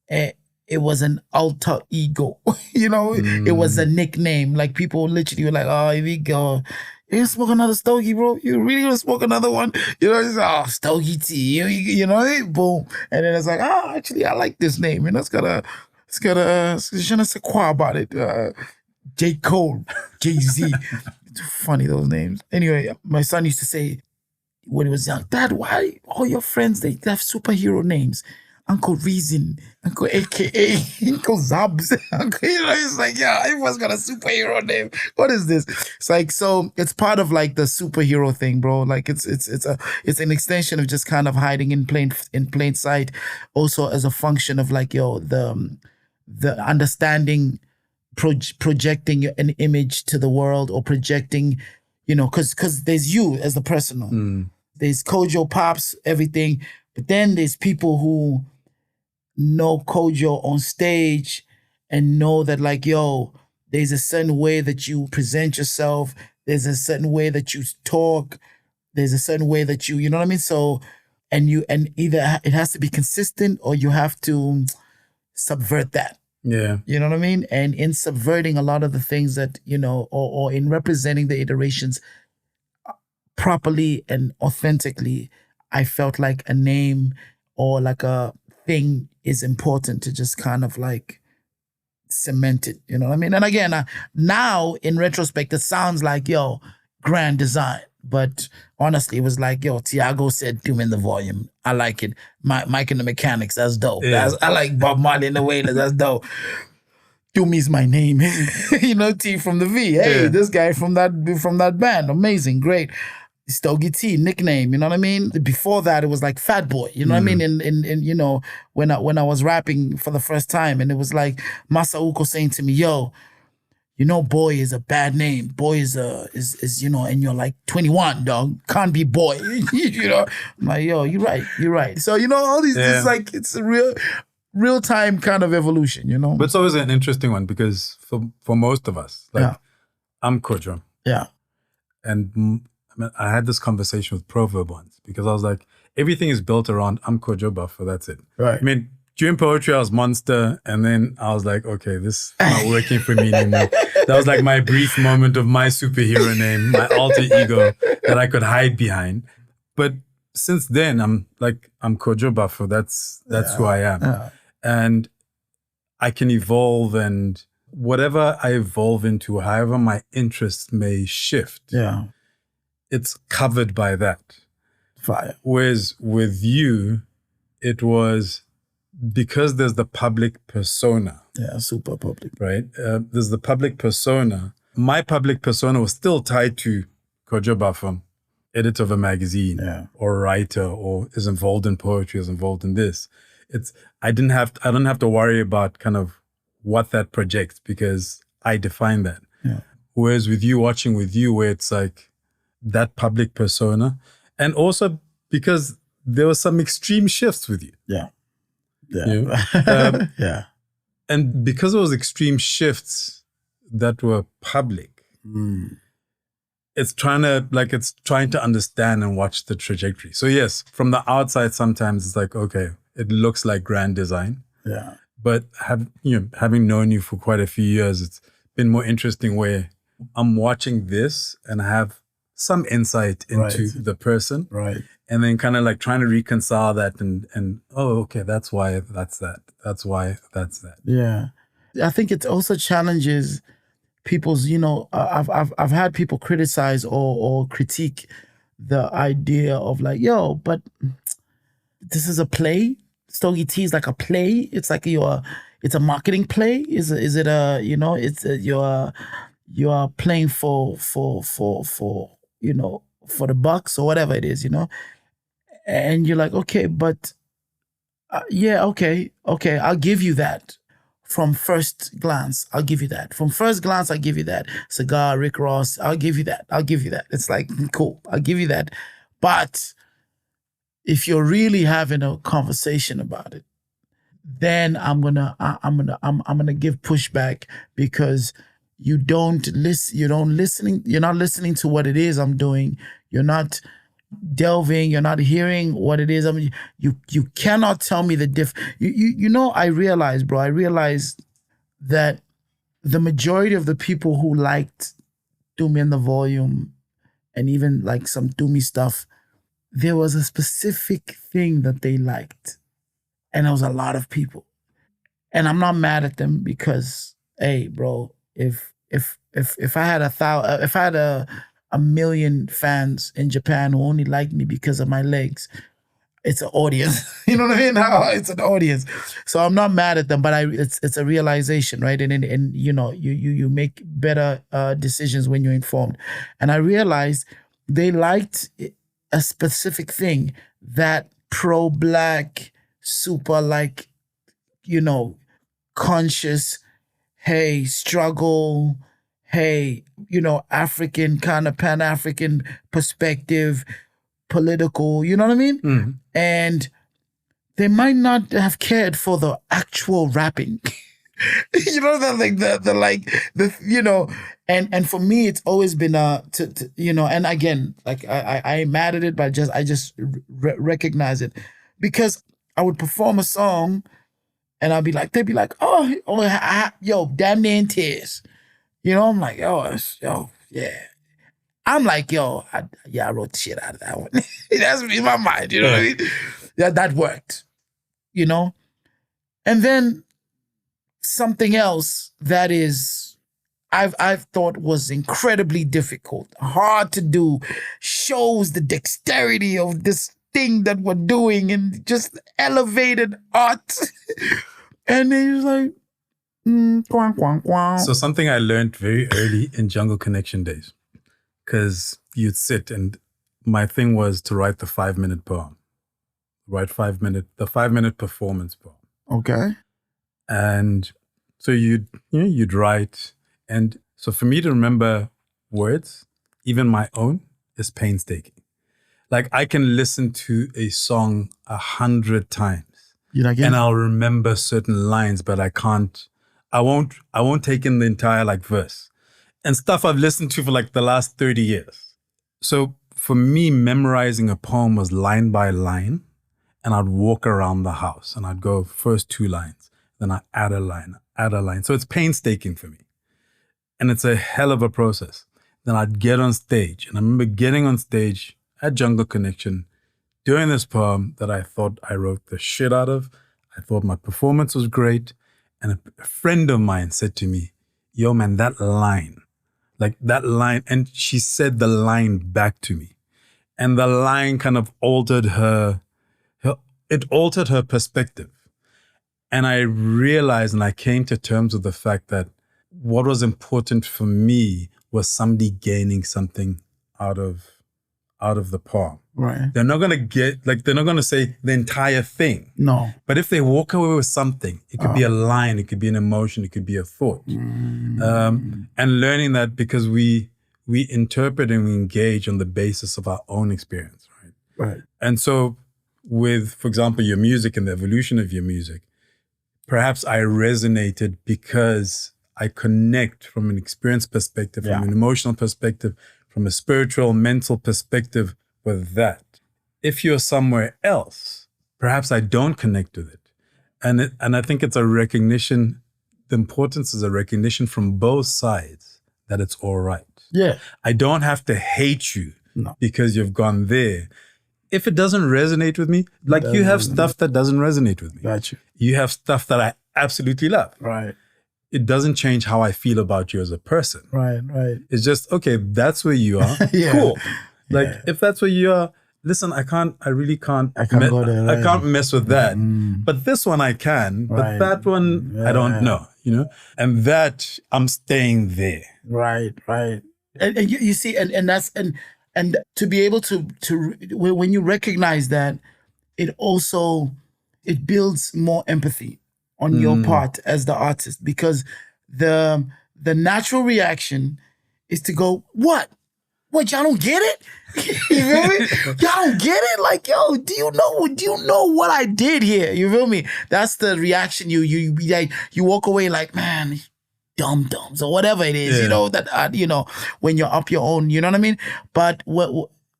an alter ego. You know, it was a nickname. Like people literally were like, oh, here we go. You gonna smoke another Stogie, bro? You really gonna smoke another one? You know, it's like, oh, Stogie T. You know, boom. And then it's like, oh, actually, I like this name. And it's got a je ne sais quoi about it. J. Cole, Jay-Z. It's funny, those names. Anyway, my son used to say when he was young, Dad, why all your friends, they have superhero names? Uncle Reason, Uncle AKA, Uncle Zabs. Uncle, you know, it's like, yeah, everyone's got a superhero name. What is this? It's like, so it's part of like the superhero thing, bro. Like it's an extension of just kind of hiding in plain sight. Also as a function of like, yo, the understanding, projecting an image to the world, or projecting, you know, because there's you as the personal. There's Kojo, Pops, everything. But then there's people who know Kojo on stage and know that like, yo, there's a certain way that you present yourself. There's a certain way that you talk. There's a certain way that you know what I mean? So, and either it has to be consistent or you have to subvert that. Yeah. You know what I mean? And in subverting a lot of the things that, you know, or in representing the iterations properly and authentically, I felt like a name or like a thing is important to just kind of like cement it. You know what I mean? And again, now in retrospect, it sounds like, yo, grand design. But honestly, it was like, yo, Tiago said, "Tumi in the volume. I like it. Mike and the Mechanics, that's dope. Yeah. I like Bob Marley and the Wailers, that's dope. Tumi's my name." You know, T from the V. Hey, this guy from that band. Amazing, great. Stogie T, nickname, you know what I mean? Before that, it was like Fat Boy, you know what I mean? And you know, when I was rapping for the first time, and it was like Masauko saying to me, yo, you know, boy is a bad name. Boy is you know, and you're like 21, dog. Can't be boy. You know? I'm like, yo, you're right. So, you know, all these, it's like, it's a real time kind of evolution, you know? But it's always an interesting one because for most of us, like, I'm Kojo. Yeah. And I had this conversation with Proverb once because I was like, everything is built around I'm Kojo Buffer, that's it. Right. I mean, during poetry, I was Monster, and then I was like, okay, this is not working for me anymore. That was like my brief moment of my superhero name, my alter ego that I could hide behind. But since then, I'm Kojo Buffer. That's who I am. Yeah. And I can evolve, and whatever I evolve into, however my interests may shift, it's covered by that. Fire. Whereas with you, it was because there's the public persona. Yeah, super public. Right? There's the public persona. My public persona was still tied to Kojo Bafam, editor of a magazine, or writer, or is involved in poetry, is involved in this. I don't have to worry about kind of what that projects because I define that. Yeah. Whereas with you, watching with you, where it's like that public persona, and also because there were some extreme shifts with you. Yeah. Yeah. You know? Yeah. And because of those extreme shifts that were public, it's trying to understand and watch the trajectory. So yes, from the outside, sometimes it's like, okay, it looks like grand design. Yeah. But having known you for quite a few years, it's been more interesting where I'm watching this and I have some insight into the person. Right. And then kind of like trying to reconcile that and oh, okay, that's why that's that. That's why that's that. Yeah. I think it also challenges people's, you know, I've had people criticize or critique the idea of like, yo, but this is a play. Stogie T is like a play. It's like it's a marketing play. Is it a, it's you're playing for for the bucks or whatever it is, and you're like, okay, but yeah, okay, I'll give you that. From first glance, I'll give you that. From first glance, I'll give you that. Cigar, Rick Ross, I'll give you that. It's like, cool, I'll give you that. But if you're really having a conversation about it, then I'm gonna give pushback, because you're not listening to what it is I'm doing. You're not delving, you're not hearing what it is. I mean, you cannot tell me the I realized that the majority of the people who liked Tumi and the Volume, and even like some Tumi stuff, there was a specific thing that they liked. And there was a lot of people. And I'm not mad at them, because, hey, bro, if I had a million fans in Japan who only liked me because of my legs, it's an audience. You know what I mean? It's an audience. So I'm not mad at them, but it's a realization, right? And you make better decisions when you're informed. And I realized they liked a specific thing, that pro-black, super like, conscious, hey, struggle, hey, African kind of Pan-African perspective, political, you know what I mean? Mm-hmm. And they might not have cared for the actual rapping. And for me, it's always been and again, like I ain't mad at it, but I just recognize it, because I would perform a song and they'd be like, yo, damn near in tears. I'm like, yo, yeah. I'm like, yo, I wrote the shit out of that one. That's in my mind, you know what I mean? That worked, And then something else that is, I've thought was incredibly difficult, hard to do, shows the dexterity of this thing that we're doing, and just elevated art. And he was like, quang, quang, quang. So something I learned very early in Jungle Connection days, because you'd sit, and my thing was to write the 5-minute poem, the 5-minute performance poem. Okay. And so you'd write, and so for me to remember words, even my own, is painstaking. Like, I can listen to a song 100 times, and I'll remember certain lines, but I won't take in the entire verse and stuff I've listened to for the last 30 years. So for me, memorizing a poem was line by line, and I'd walk around the house and I'd go first 2 lines, then I add a line. So it's painstaking for me, and it's a hell of a process. Then I'd get on stage, and I remember getting on stage at Jungle Connection, doing this poem that I thought I wrote the shit out of. I thought my performance was great. And a friend of mine said to me, yo, man, that line, and she said the line back to me. And the line kind of altered her perspective. And I realized, and I came to terms with the fact that what was important for me was somebody gaining something out of the poem. Right. They're not gonna they're not gonna say the entire thing. No. But if they walk away with something, it could be a line, it could be an emotion, it could be a thought. And learning that, because we interpret and we engage on the basis of our own experience, right? Right. And so with, for example, your music and the evolution of your music, perhaps I resonated because I connect from an experience perspective, from an emotional perspective, from a spiritual, mental perspective with that. If you're somewhere else, perhaps I don't connect with it. And I think it's a recognition, the importance is a recognition from both sides that it's all right. Yeah. I don't have to hate you because you've gone there. If it doesn't resonate with me, you have stuff that doesn't resonate with me. Gotcha. You have stuff that I absolutely love. Right. It doesn't change how I feel about you as a person. Right. It's just, okay, that's where you are. Yeah. Cool. If that's where you are, listen, I really can't. I can't go there, I right? can't mess with that. But this one I can. But Right. that one I don't know. And that I'm staying there. Right. And you see, and that's and to be able to when you recognize that, it builds more empathy on your part as the artist, because the natural reaction is to go, what y'all don't get it? You feel me? Y'all don't get it? Like, yo, do you know what I did here? You feel me? That's the reaction. You walk away like, man, dum-dums or whatever it is, that when you're up your own, you know what I mean? But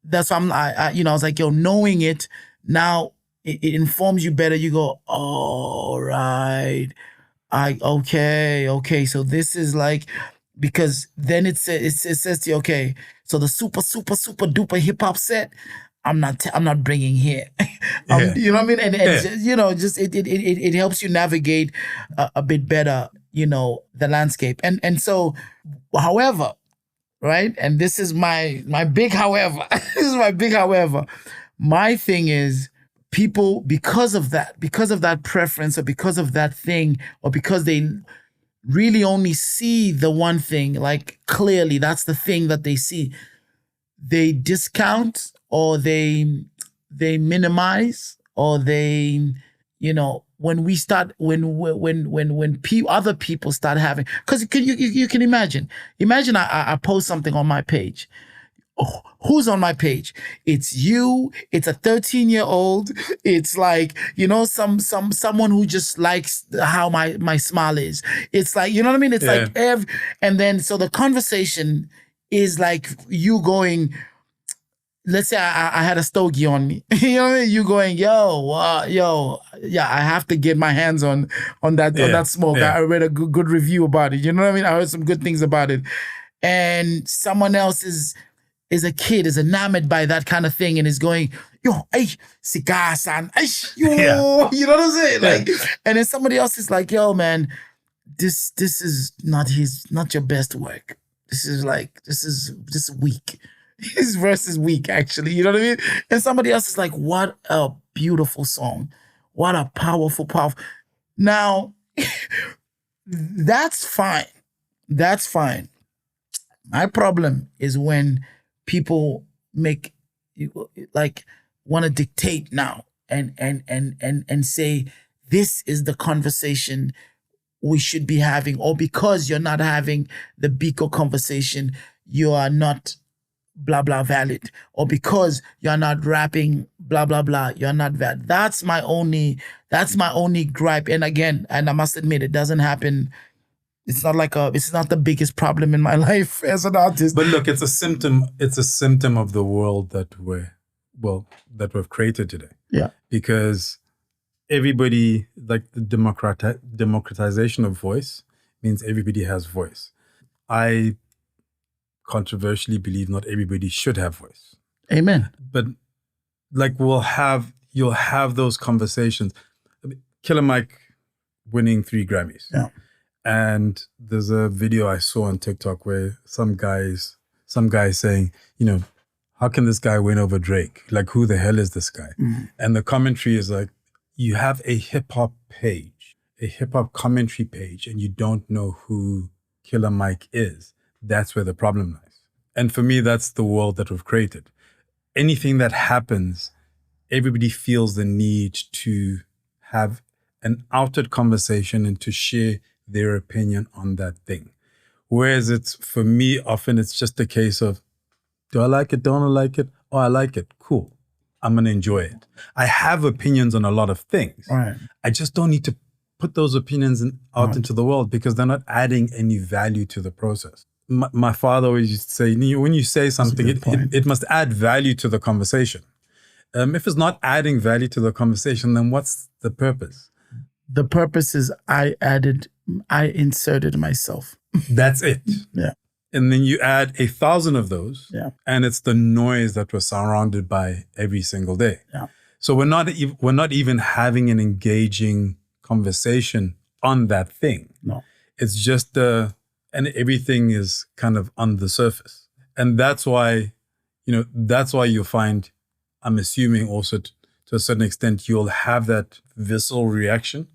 that's why I was like, yo, knowing it now, it informs you better. You go, all right, okay. So this is like, because then it says to you, okay, so the super duper hip hop set, I'm not bringing here. You know what I mean? And it helps you navigate a bit better, the landscape. And so, however, right? And this is my big however. This is my big however. My thing is, people, because of that preference, or because of that thing, or because they really only see the one thing, like clearly that's the thing that they see, they discount, or they minimize, or they, when other people start having, because you can imagine I post something on my page. Oh, who's on my page? It's you. It's a 13-year-old. It's like, someone who just likes how my smile is. It's like, you know what I mean? It's like and then so the conversation is like you going, let's say I had a Stogie on me. You know what I mean? You going, yeah, I have to get my hands on that smoke. I read a good review about it. You know what I mean? I heard some good things about it. And someone else is a kid, is enamored by that kind of thing, and is going, yo, hey, cigar, son, hey, yo, you know what I'm saying? Like, and then somebody else is like, yo, man, this is not your best work. This is weak. His verse is weak, actually. You know what I mean? And somebody else is like, what a beautiful song. What a powerful. Now, that's fine. That's fine. My problem is when people want to dictate now and say, this is the conversation we should be having, or because you're not having the Biko conversation, you are not blah blah valid, or because you're not rapping blah blah blah, you're not valid. That's my only gripe. And again, and I must admit, it doesn't happen. It's not the biggest problem in my life as an artist. But look, it's a symptom of the world that we've created today. Yeah. Because everybody, like the democratization of voice means everybody has voice. I controversially believe not everybody should have voice. Amen. But like you'll have those conversations. Killer Mike winning 3 Grammys. Yeah. And there's a video I saw on TikTok where some guy saying, how can this guy win over Drake? Like, who the hell is this guy? And the commentary is like, you have a hip hop page, a hip hop commentary page, and you don't know who Killer Mike is. That's where the problem lies. And for me, that's the world that we've created. Anything that happens, everybody feels the need to have an outed conversation and to share their opinion on that thing. Whereas for me, often it's just a case of, do I like it? Don't I like it? Oh, I like it. Cool. I'm going to enjoy it. I have opinions on a lot of things. Right. I just don't need to put those opinions out into the world, because they're not adding any value to the process. My father always used to say, when you say something, it must add value to the conversation. If it's not adding value to the conversation, then what's the purpose? The purpose is I inserted myself. That's it. Yeah. And then you add 1,000 of those, Yeah. and it's the noise that we're surrounded by every single day. Yeah. So we're not even having an engaging conversation on that thing. No. It's just and everything is kind of on the surface. And that's why you find I'm assuming also to a certain extent, you'll have that visceral reaction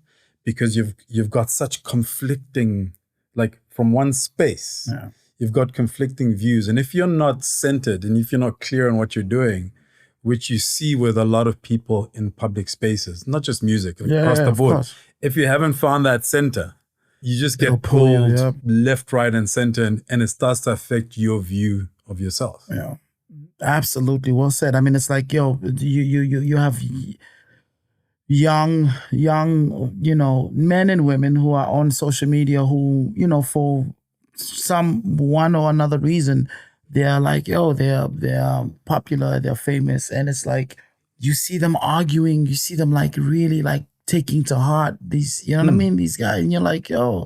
because you've got such conflicting, like from one space, you've got conflicting views. And if you're not centered and if you're not clear on what you're doing, which you see with a lot of people in public spaces, not just music, across the board. If you haven't found that center, you just get pulled left, right, and center, and it starts to affect your view of yourself. Yeah, absolutely. Well said. I mean, it's like, you have young, men and women who are on social media who, for some one or another reason, they're like, they're popular, they're famous. And it's like, you see them arguing, you see them like really like taking to heart these, you know what I mean? These guys, and you're like, I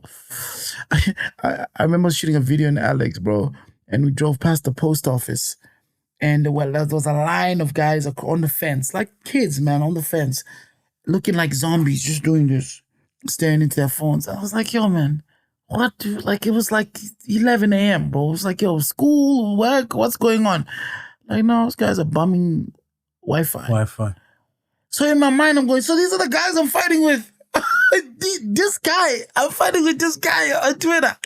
remember shooting a video in Alex, bro, and we drove past the post office, and there was a line of guys on the fence, like kids, man, on the fence, looking like zombies, just doing this, staring into their phones. I was like, man, what? Like, it was like 11 a.m., bro. It was like, school, work, what's going on? Like, no, those guys are bumming Wi-Fi. So in my mind, I'm going, so these are the guys I'm fighting with. I'm fighting with this guy on Twitter.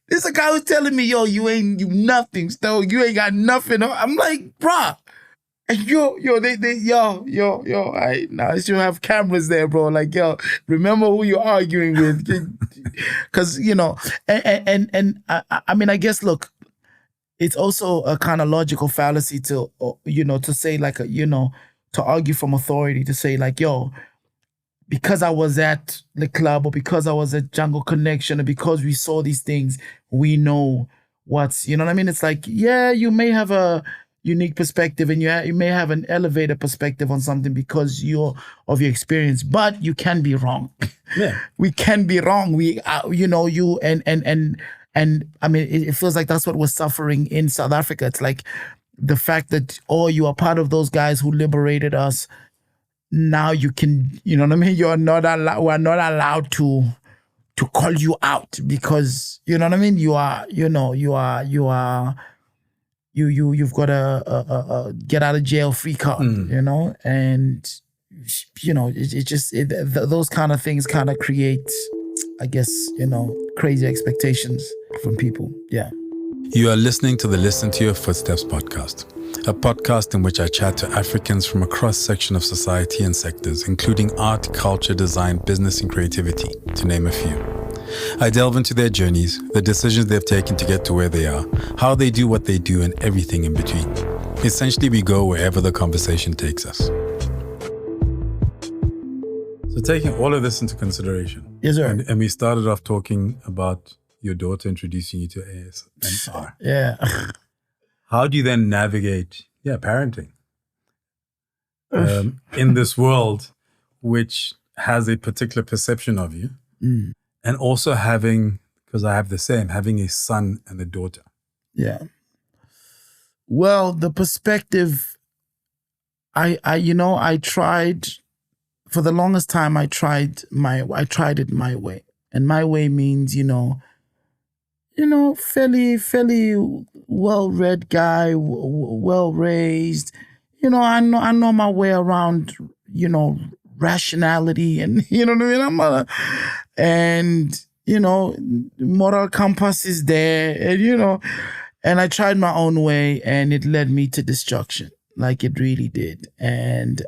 This is a guy who's telling me, you ain't nothing, still. You ain't got nothing. I'm like, bruh. And now you have cameras there, bro. Like, remember who you're arguing with. Because, and I mean, I guess, look, it's also a kind of logical fallacy to, to say like, to argue from authority, to say like, because I was at the club or because I was at Jungle Connection or because we saw these things, we know what's, you know what I mean? It's like, you may have a unique perspective and you may have an elevated perspective on something because of your experience, but you can be wrong. Yeah. We can be wrong. We, you and I mean, it feels like that's what we're suffering in South Africa. It's like the fact that, you are part of those guys who liberated us. Now you can, you know what I mean? We're not allowed to call you out because, you know what I mean? You've got a get out of jail free card, and, those kind of things kind of create, I guess, crazy expectations from people. Yeah. You are listening to the Listen to Your Footsteps podcast, a podcast in which I chat to Africans from a cross-section of society and sectors, including art, culture, design, business, and creativity, to name a few. I delve into their journeys, the decisions they've taken to get to where they are, how they do what they do, and everything in between. Essentially, we go wherever the conversation takes us. So taking all of this into consideration. Yes, sir. And we started off talking about your daughter introducing you to ASMR. Yeah. How do you then navigate, parenting in this world which has a particular perception of you, and also having, because I have the same, having a son and a daughter? Yeah. Well, the perspective, I tried for the longest time. I tried it my way, and my way means, fairly well-read guy, well-raised. I know my way around, rationality and, you know what I mean? Moral compass is there and, and I tried my own way and it led me to destruction. Like it really did. And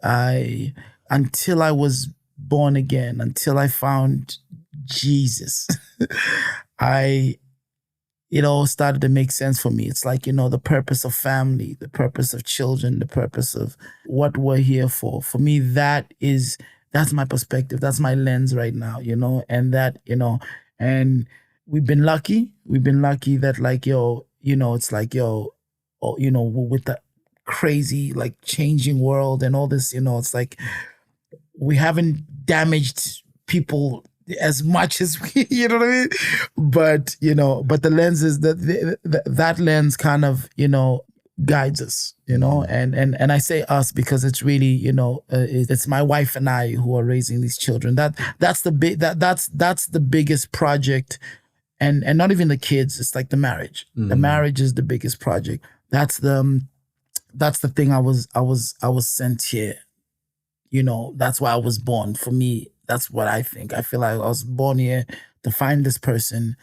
until I was born again, until I found Jesus, it all started to make sense for me. It's like, the purpose of family, the purpose of children, the purpose of what we're here for. For me, that's my perspective. That's my lens right now, and that, and we've been lucky. We've been lucky that like, it's like, with the crazy, like changing world and all this, it's like, we haven't damaged people as much as we, you know what I mean? But, but the lens is that lens kind of, guides us, and I say us because it's really, it's my wife and I who are raising these children. That's the biggest project, and not even the kids. It's like the marriage. The marriage is the biggest project. That's the that's the thing. I was sent here. That's why I was born. For me, that's what I think. I feel like I was born here to find this person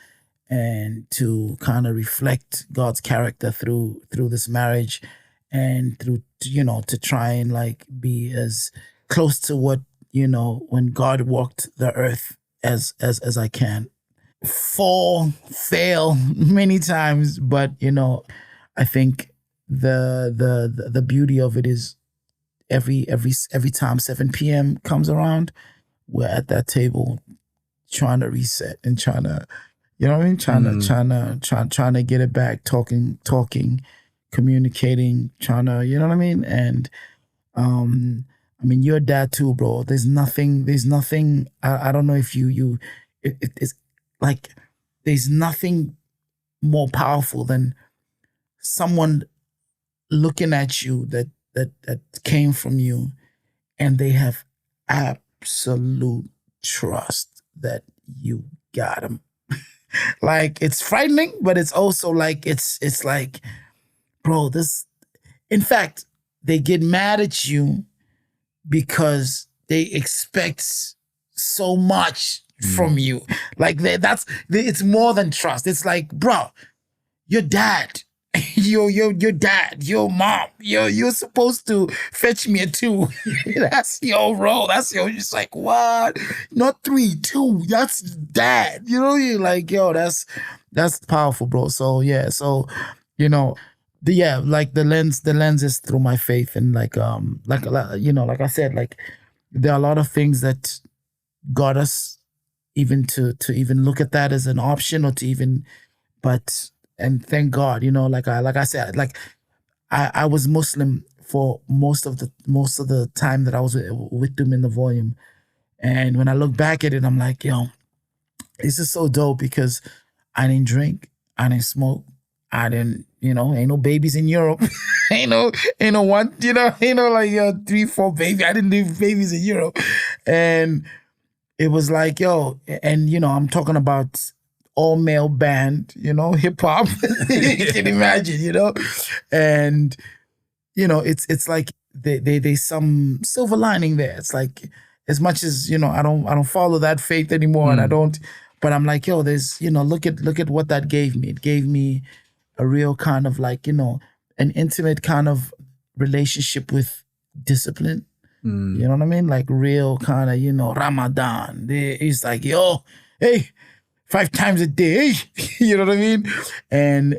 and to kind of reflect God's character through this marriage, and through to try and like be as close to what when God walked the earth as I can. Fall, fail many times, but I think the beauty of it is every time 7 p.m. comes around, we're at that table trying to reset and trying to, you know what I mean? Trying to get it back, talking, communicating, trying to, you know what I mean? And I mean, you're a dad too, bro. There's nothing, I don't know if it's like, there's nothing more powerful than someone looking at you that came from you, and they have absolute trust that you got them. Like, it's frightening, but it's also like, it's like, bro, in fact, they get mad at you because they expect so much from you. Like, it's more than trust. It's like, bro, your dad, your dad, your mom, you're supposed to fetch me a 2. That's your role. That's your. It's like, what? Not 3, 2. That's dad. You're like, yo, that's powerful, bro. So yeah, like the lens is through my faith, and like I said, like there are a lot of things that got us even to even look at that as an option, or to even, and thank God, like I said, like I was Muslim for most of the time that I was with them in the volume. And when I look back at it, I'm like, yo, this is so dope, because I didn't drink, I didn't smoke, I didn't, ain't no babies in Europe. ain't no one, ain't no like 3, 4 babies. I didn't leave babies in Europe. And it was like, yo, and I'm talking about all male band, hip hop. You can imagine, and it's like there's some silver lining there. It's like, as much as I don't follow that faith anymore, and I don't, but I'm like, yo, there's look at what that gave me. It gave me a real kind of like an intimate kind of relationship with discipline. You know what I mean? Like real kind of Ramadan. It's like, yo, hey, 5 times a day. You know what I mean? And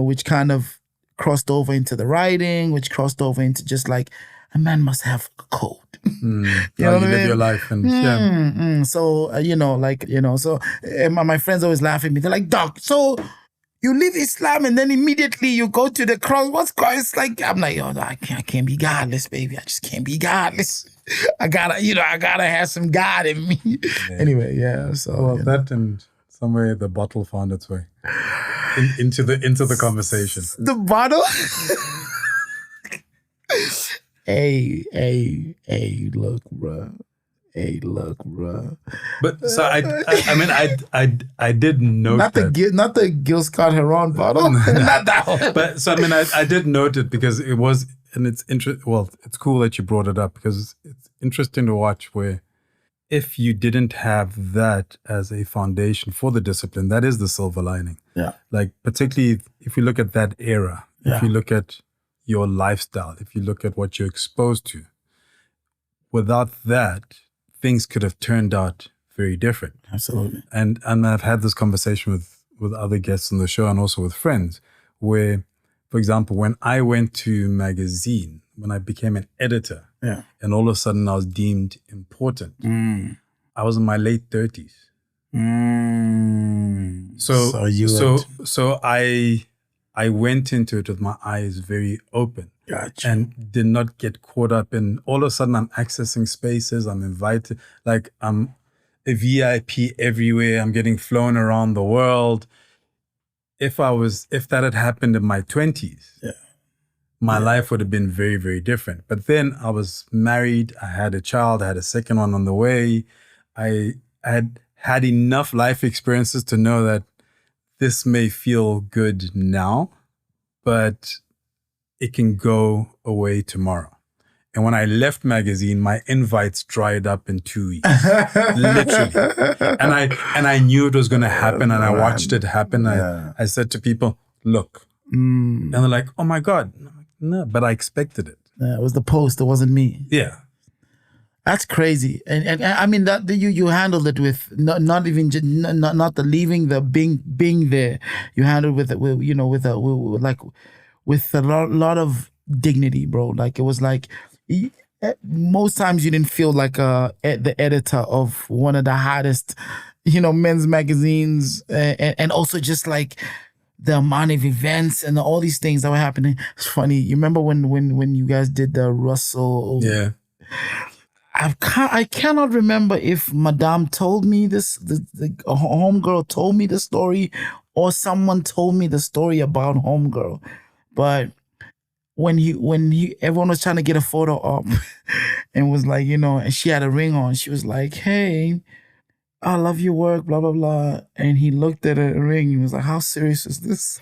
which kind of crossed over into the writing, which crossed over into just like, a man must have a code. You live your life, and So so and my friends always laugh at me. They're like, Doc, so you leave Islam and then immediately you go to the cross. What's going? It's like, I'm like, yo, I can't be godless, baby. I just can't be godless. I gotta have some God in me. Yeah. Anyway, yeah. So that, and somewhere the bottle found its way into the conversation. The bottle. Hey, look, bro. But so I did note not the Gil Scott Heron bottle, not that one. But so I did note it, because it was, and it's well, it's cool that you brought it up, because it's interesting to watch where, if you didn't have that as a foundation for the discipline, that is the silver lining. Yeah. Like, particularly if you look at that era, if you look at your lifestyle, if you look at what you're exposed to, without that, things could have turned out very different. Absolutely. And I've had this conversation with other guests on the show, and also with friends, where, for example, when I went to magazine, when I became an editor, and all of a sudden I was deemed important, I was in my late 30s. So I went into it with my eyes very open. Gotcha. And did not get caught up in, all of a sudden I'm accessing spaces, I'm invited, like I'm a VIP everywhere, I'm getting flown around the world. If that had happened in my 20s, my life would have been very, very different. But then I was married, I had a child, I had a second one on the way. I had enough life experiences to know that this may feel good now, but it can go away tomorrow. And when I left magazine, my invites dried up in 2 weeks, literally. And I knew it was going to happen, and I watched it happen. I said to people, look. And they're like, oh my God. No, but I expected it. It was the post. It wasn't me. Yeah. That's crazy. And I mean, that you handled it with not even not the leaving, the being there. You handled with with a lot of dignity, bro. Like, it was like, most times you didn't feel like the editor of one of the hottest, men's magazines, and also just like the amount of events and all these things that were happening. It's funny. You remember when you guys did the Russell? Yeah. I cannot remember if Madame told me this, the homegirl told me the story, or someone told me the story about homegirl. But when everyone was trying to get a photo up and was like, and she had a ring on, she was like, hey, I love your work, blah, blah, blah. And he looked at her ring. He was like, how serious is this?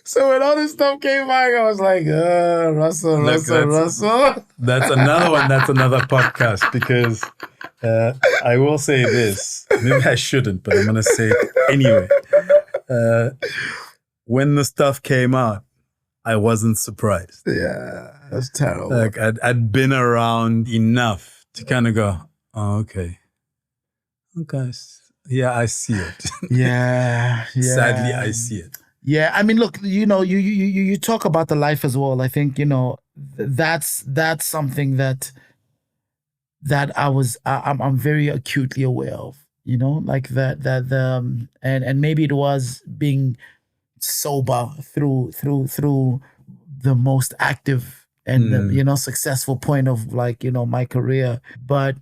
So when all this stuff came back, I was like, Russell. That's another one. That's another podcast, because I will say this. Maybe I shouldn't, but I'm going to say it anyway. When the stuff came out, I wasn't surprised. Yeah, that's terrible. Like, I'd been around enough to kind of go, oh, okay. Yeah, I see it. Yeah. Sadly, I see it. Yeah, I mean, look, you talk about the life as well. I think, that's something that I'm very acutely aware of, like that and maybe it was being sober through the most active and successful point of, like, my career, but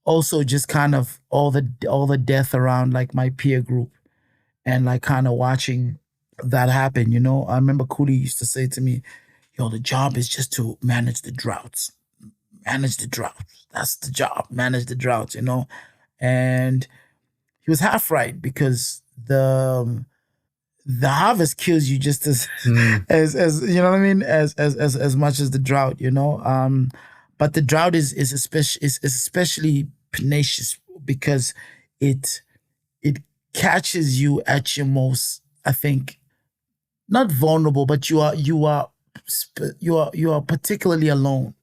also just kind of all the death around, like, my peer group, and like kind of watching that happen. I remember Kuli used to say to me, yo, the job is just to manage the droughts. That's the job. Manage the droughts, and he was half right, because the harvest kills you just as as you know what I mean, as much as the drought, but the drought is especially pernicious because it catches you at your most, I think, not vulnerable, but you are particularly alone.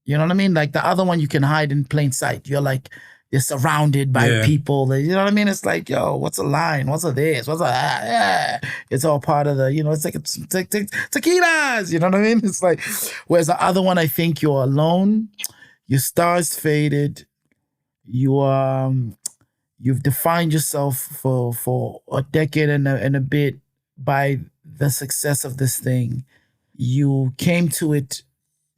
You know what I mean? Like, the other one, you can hide in plain sight. You're surrounded by people. You know what I mean? It's like, yo, what's a line? What's a this? What's a that? Yeah. It's all part of the, it's like taquitas. You know what I mean? It's like, whereas the other one, I think you're alone. Your star's faded. You've defined yourself for a decade and a bit by the success of this thing. You came to it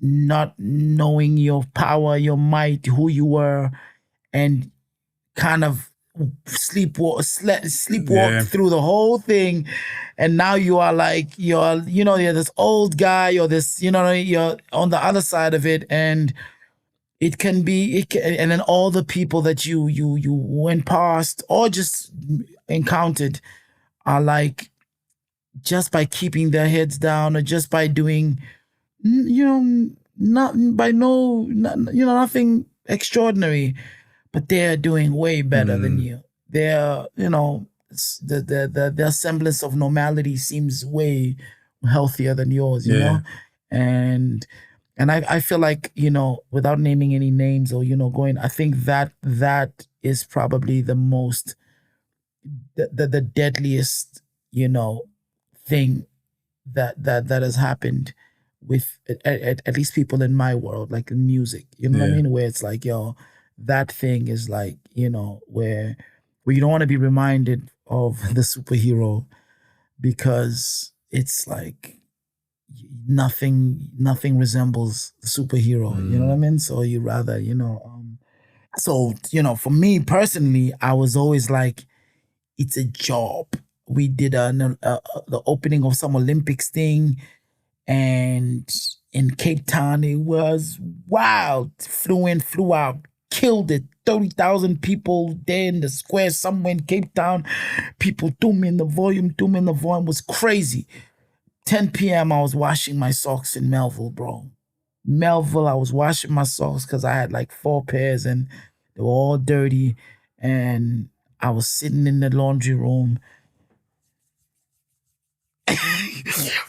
not knowing your power, your might, who you were, and kind of sleepwalk through the whole thing. And now you are like, you're this old guy, or this, you're on the other side of it, and and then all the people that you went past or just encountered are like, just by keeping their heads down, or just by doing, nothing extraordinary, but they're doing way better than you. They're, their semblance of normality seems way healthier than yours, you know? And I feel like, without naming any names or, I think that is probably the most, the deadliest, thing that has happened with at least people in my world, like in music, what I mean? Where it's like, yo, that thing is like, where you don't want to be reminded of the superhero, because it's like nothing resembles the superhero, you know what I mean? So you rather, for me personally, I was always like, it's a job. We did the opening of some Olympics thing, and in Cape Town, it was wild. Flew in, flew out, killed it. 30,000 people there in the square somewhere in Cape Town. People Tumi in the volume was crazy. 10 p.m. I was washing my socks in Melville, bro. Melville, I was washing my socks because I had like 4 pairs and they were all dirty. And I was sitting in the laundry room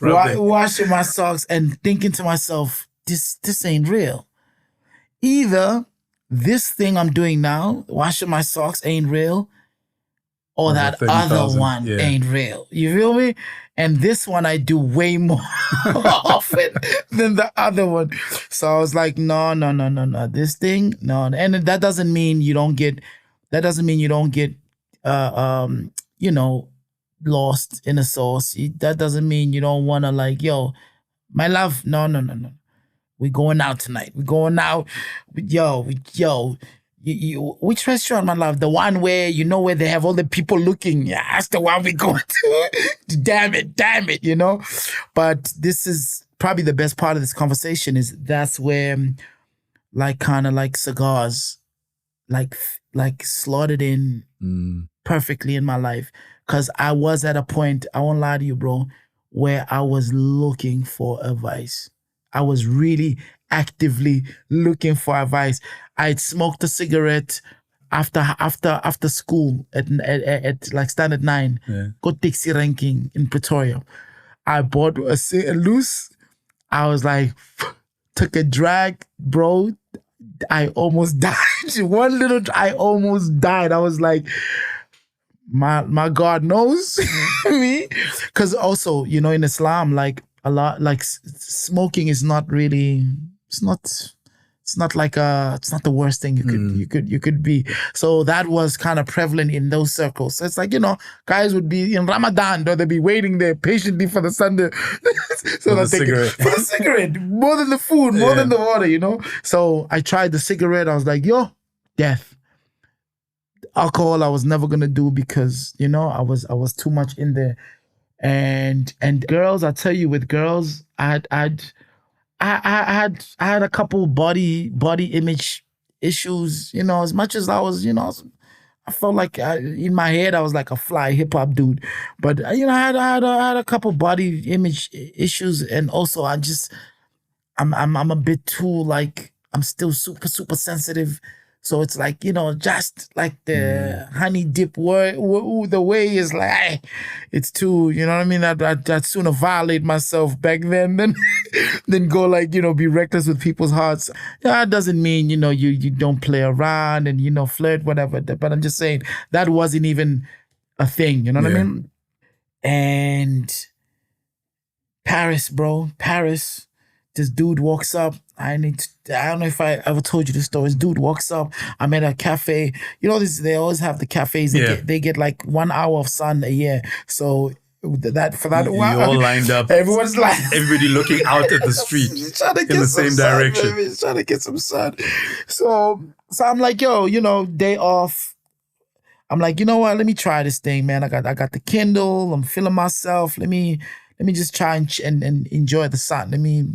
washing my socks and thinking to myself, this ain't real. Either this thing I'm doing now, washing my socks, ain't real, or that 30,000, other one ain't real. You feel me? And this one I do way more often than the other one. So I was like, no. This thing, no. And that doesn't mean you don't get, lost in a sauce. That doesn't mean you don't want to like, yo, my love, no. We going out tonight. We going out. Which restaurant, my love? The one where, where they have all the people looking. Yeah, that's the one we going to. Damn it, But this is probably the best part of this conversation is that's where, like, kind of like cigars, like slotted in perfectly in my life. Because I was at a point, I won't lie to you, bro, where I was looking for advice. I was really actively looking for advice. I had smoked a cigarette after school at like Standard 9. Yeah. Got taxi ranking in Pretoria. I bought a loose. I was like, took a drag, bro. I almost died. I almost died. I was like, my God knows me. Because also, in Islam, like a lot, like smoking is not really, it's not the worst thing you could be. So that was kind of prevalent in those circles. So it's like, guys would be in Ramadan, or they'd be waiting there patiently for the Sunday. So for the cigarette, more than the food, more than the water, So I tried the cigarette. I was like, yo, death. Alcohol I was never gonna do because, I was too much in there. And girls, I tell you, with girls, I had a couple body image issues, as much as I was, I felt like in my head I was like a fly hip hop dude, but I had a couple body image issues, and also I'm a bit too like, I'm still super sensitive. So it's like, just like the honey dip word, the way is like, it's too, you know what I mean? I'd sooner violate myself back then than go like, be reckless with people's hearts. That doesn't mean, you don't play around and, flirt, whatever. But I'm just saying that wasn't even a thing, you know what I mean? And Paris, bro, this dude walks up. I don't know if I ever told you this story. This dude walks up. I'm at a cafe. They always have the cafes. They get like 1 hour of sun a year. So you're all lined up. Everyone's like, everybody looking out at the street in the same direction. He's trying to get some sun. So I'm like, yo, day off. I'm like, you know what? Let me try this thing, man. I got the Kindle. I'm feeling myself. Let me just try and enjoy the sun. Let me,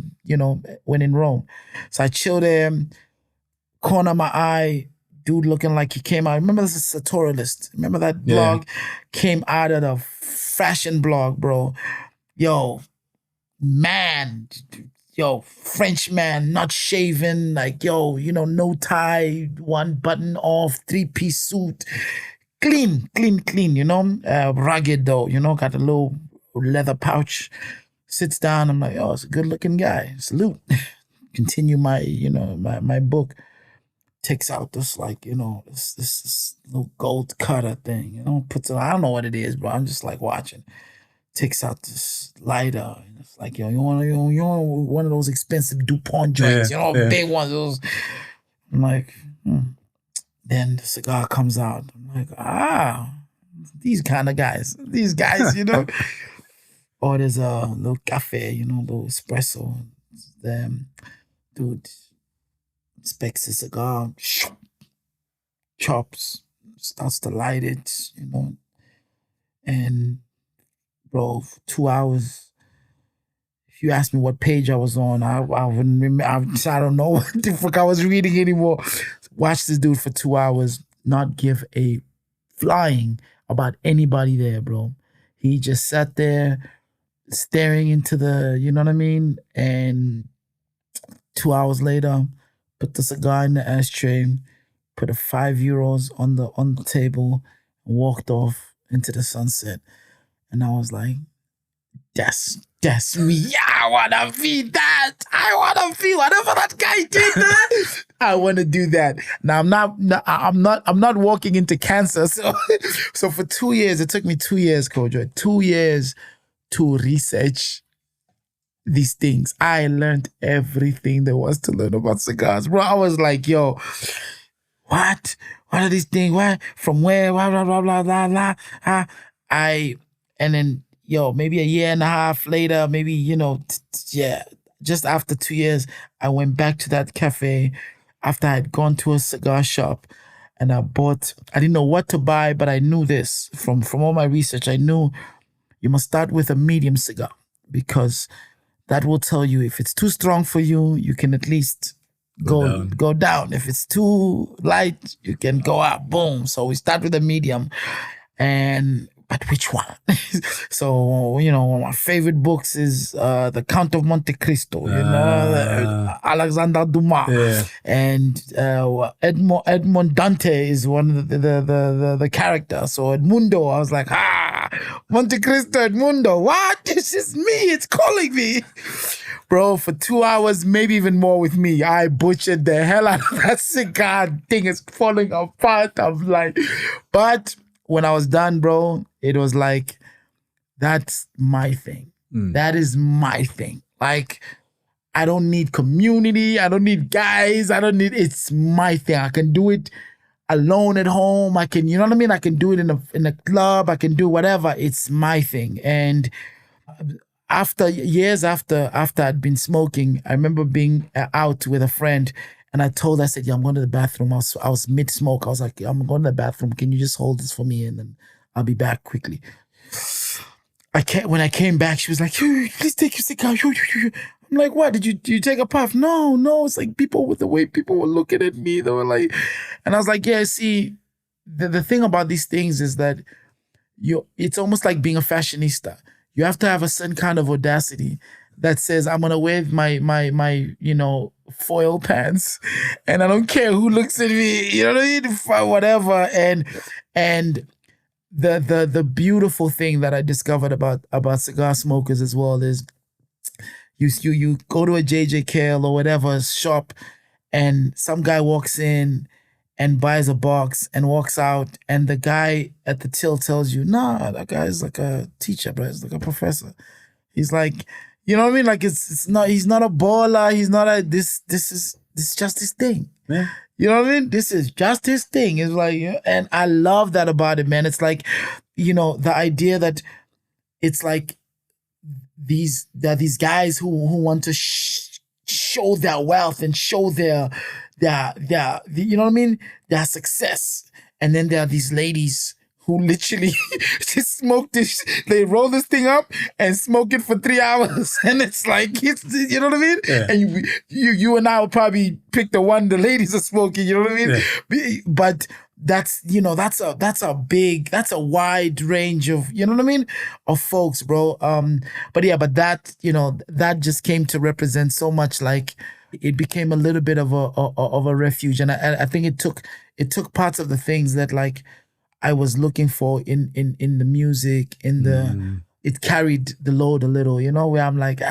when in Rome. So I chill there, corner of my eye, dude looking like he came out. Remember, this is Sartorialist. Remember that blog? Came out of the fashion blog, bro. Yo, French man, not shaven, like, no tie, one button off, 3-piece suit. Clean, rugged though, got a little leather pouch, sits down. I'm like, oh, it's a good looking guy. Salute. Continue my, my book. Takes out this like, this little gold cutter thing, puts it, I don't know what it is, bro. I'm just like watching. Takes out this lighter. And it's like, yo, you want one of those expensive DuPont joints, big ones. Those. I'm like, Then the cigar comes out. I'm like, these kind of guys. These guys, Orders a little cafe, little espresso. Then, dude inspects the cigar, chops, starts to light it, And, bro, for 2 hours, if you ask me what page I was on, I wouldn't remember. I don't know what the fuck I was reading anymore. Watch this dude for 2 hours, not give a flying about anybody there, bro. He just sat there, staring into the, you know what I mean? And 2 hours later, put the cigar in the ashtray, put a €5 on the table, and walked off into the sunset. And I was like, that's me. Yeah, I wanna be that. I wanna be whatever that guy did. I want to do that. Now I'm not walking into cancer. So for 2 years, it took me 2 years, Kojo, 2 years to research these things. I learned everything there was to learn about cigars, bro. I was like, yo, what are these things? Where from where? Blah blah blah blah blah blah. And then maybe a year and a half later, maybe just after 2 years, I went back to that cafe after I had gone to a cigar shop, and I didn't know what to buy, but I knew this from all my research. I knew you must start with a medium cigar because that will tell you if it's too strong for you, you can at least go down. If it's too light, you can go up. Boom. So we start with a medium. But which one? So, one of my favorite books is The Count of Monte Cristo, Alexander Dumas. Yeah. And Edmond Dante is one of the characters. So Edmundo, I was like, Monte Cristo, Edmundo, what? This is me, it's calling me. Bro, for 2 hours, maybe even more with me, I butchered the hell out of that cigar. Thing is falling apart. I'm like, but when I was done, bro, it was like, that's my thing. That is my thing. Like, I don't need community. I don't need guys. It's my thing. I can do it alone at home. I can, you know what I mean? I can do it in a club. I can do whatever. It's my thing. And years after I'd been smoking, I remember being out with a friend, and I said, yeah, I'm going to the bathroom. I was mid-smoke. I was like, I'm going to the bathroom. Can you just hold this for me? And then I'll be back quickly. When I came back, she was like, please take your cigar. I'm like, what? Did you take a puff? No. It's like the way people were looking at me, they were like, and I was like, yeah, see, the thing about these things is that it's almost like being a fashionista. You have to have a certain kind of audacity that says, I'm gonna wear my foil pants, and I don't care who looks at me, you know what I mean? Whatever. And the beautiful thing that I discovered about cigar smokers as well is you go to a JJK or whatever shop, and some guy walks in and buys a box and walks out, and the guy at the till tells you, nah, that guy is like a teacher, bro. He's like a professor. He's like, you know what I mean? Like he's not a baller. He's not this is just his thing. Yeah. You know what I mean? This is just his thing. It's like, and I love that about it, man. It's like, the idea that it's like these guys who want to show their wealth and show their you know what I mean? Their success. And then there are these ladies who literally just smoke this. They roll this thing up and smoke it for 3 hours, and it's like, you know what I mean? Yeah. And you and I will probably pick the one the ladies are smoking. You know what I mean? Yeah. But that's that's a wide range of, you know what I mean, of folks, bro. But that just came to represent so much. Like, it became a little bit of a refuge, and I think it took parts of the things that like I was looking for in the music, it carried the load a little, where I'm like,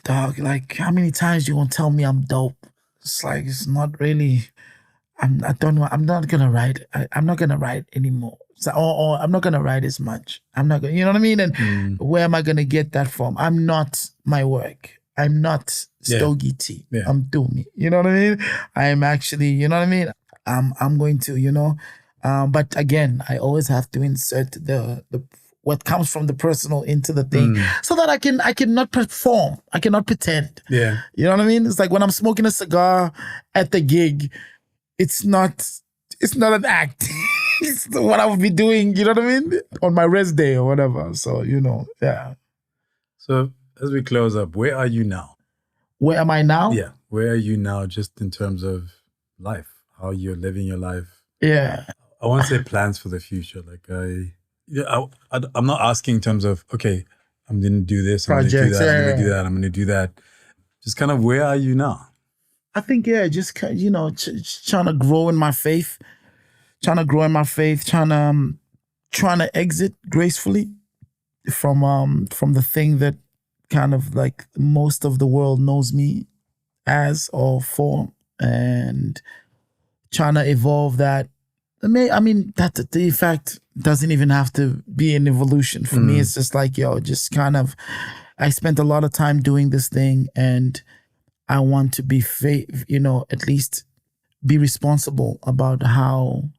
dog, like, how many times you gonna tell me I'm dope? It's like, it's not really, I'm not gonna write. I'm not gonna write anymore. So, or I'm not gonna write as much. I'm not gonna, you know what I mean? And where am I gonna get that from? I'm not my work. I'm not Stogie T. Yeah. I'm Tumi. You know what I mean? I am actually, you know what I mean? I'm going to, but again, I always have to insert the what comes from the personal into the thing, so that I cannot perform. I cannot pretend. Yeah. You know what I mean? It's like when I'm smoking a cigar at the gig, it's not an act. It's what I would be doing, you know what I mean? On my rest day or whatever. So, yeah. So as we close up, where are you now? Where am I now? Yeah. Where are you now just in terms of life? How you're living your life? Yeah. I want to say plans for the future. Like I'm not asking in terms of, okay, I'm going to do this. I'm going to do that. I'm going to do that. I'm going to do that. Just kind of, where are you now? I think, just, trying to grow in my faith, trying to exit gracefully from the thing that kind of like most of the world knows me as or for, and trying to evolve that. That the effect doesn't even have to be an evolution. For me, it's just like, just kind of, I spent a lot of time doing this thing, and I want to be, at least be responsible about how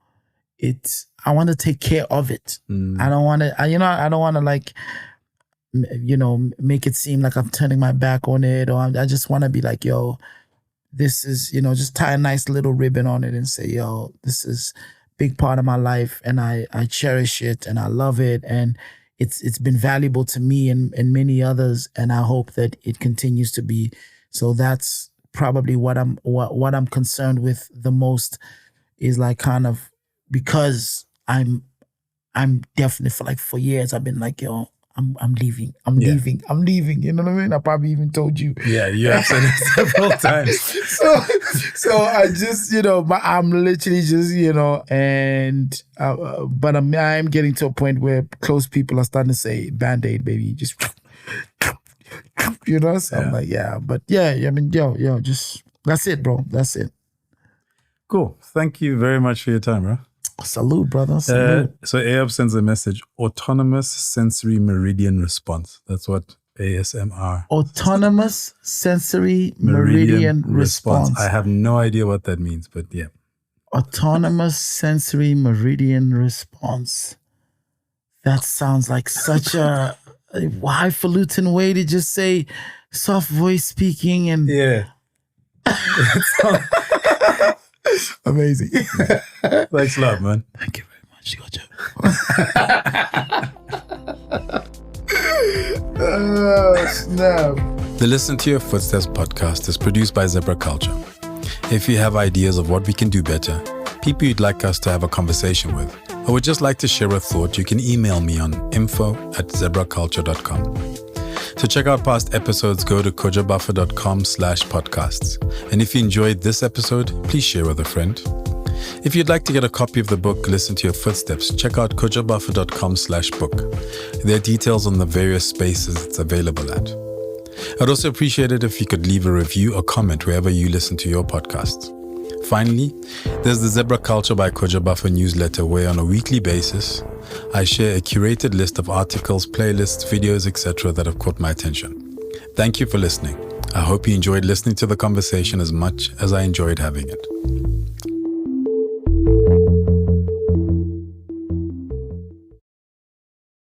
I want to take care of it. I don't want to, I don't want to like, make it seem like I'm turning my back on it, or I just want to be like, this is, just tie a nice little ribbon on it and say, this is big part of my life, and I cherish it and I love it, and it's been valuable to me and many others, and I hope that it continues to be. So that's probably what I'm concerned with the most, is like kind of, because I'm definitely for years I've been like, I'm leaving. I'm leaving. You know what I mean? I probably even told you. Yeah, you have said it several times. So I just, I'm literally just, and, but I'm getting to a point where close people are starting to say, Band-Aid, baby, just, so I'm like, but just, that's it, bro. That's it. Cool. Thank you very much for your time, bro. Salute, brother. Salute. So Ayob sends a message: autonomous sensory meridian response. That's what ASMR. Autonomous sensory meridian response. I have no idea what that means, but yeah. Autonomous sensory meridian response. That sounds like such a highfalutin way to just say soft voice speaking and yeah. Amazing. Thanks a lot, man. Thank you very much. Oh, snap. The Listen to Your Footsteps podcast is produced by Zebra Culture. If you have ideas of what we can do better, people you'd like us to have a conversation with, or would just like to share a thought, you can email me on info@zebraculture.com. To check out past episodes, go to kojobuffer.com/podcasts. And if you enjoyed this episode, please share with a friend. If you'd like to get a copy of the book, Listen to Your Footsteps, check out kojobuffer.com/book. There are details on the various spaces it's available at. I'd also appreciate it if you could leave a review or comment wherever you listen to your podcasts. Finally, there's the Zebra Culture by Kojo Buffer newsletter, where on a weekly basis, I share a curated list of articles, playlists, videos, etc. that have caught my attention. Thank you for listening. I hope you enjoyed listening to the conversation as much as I enjoyed having it.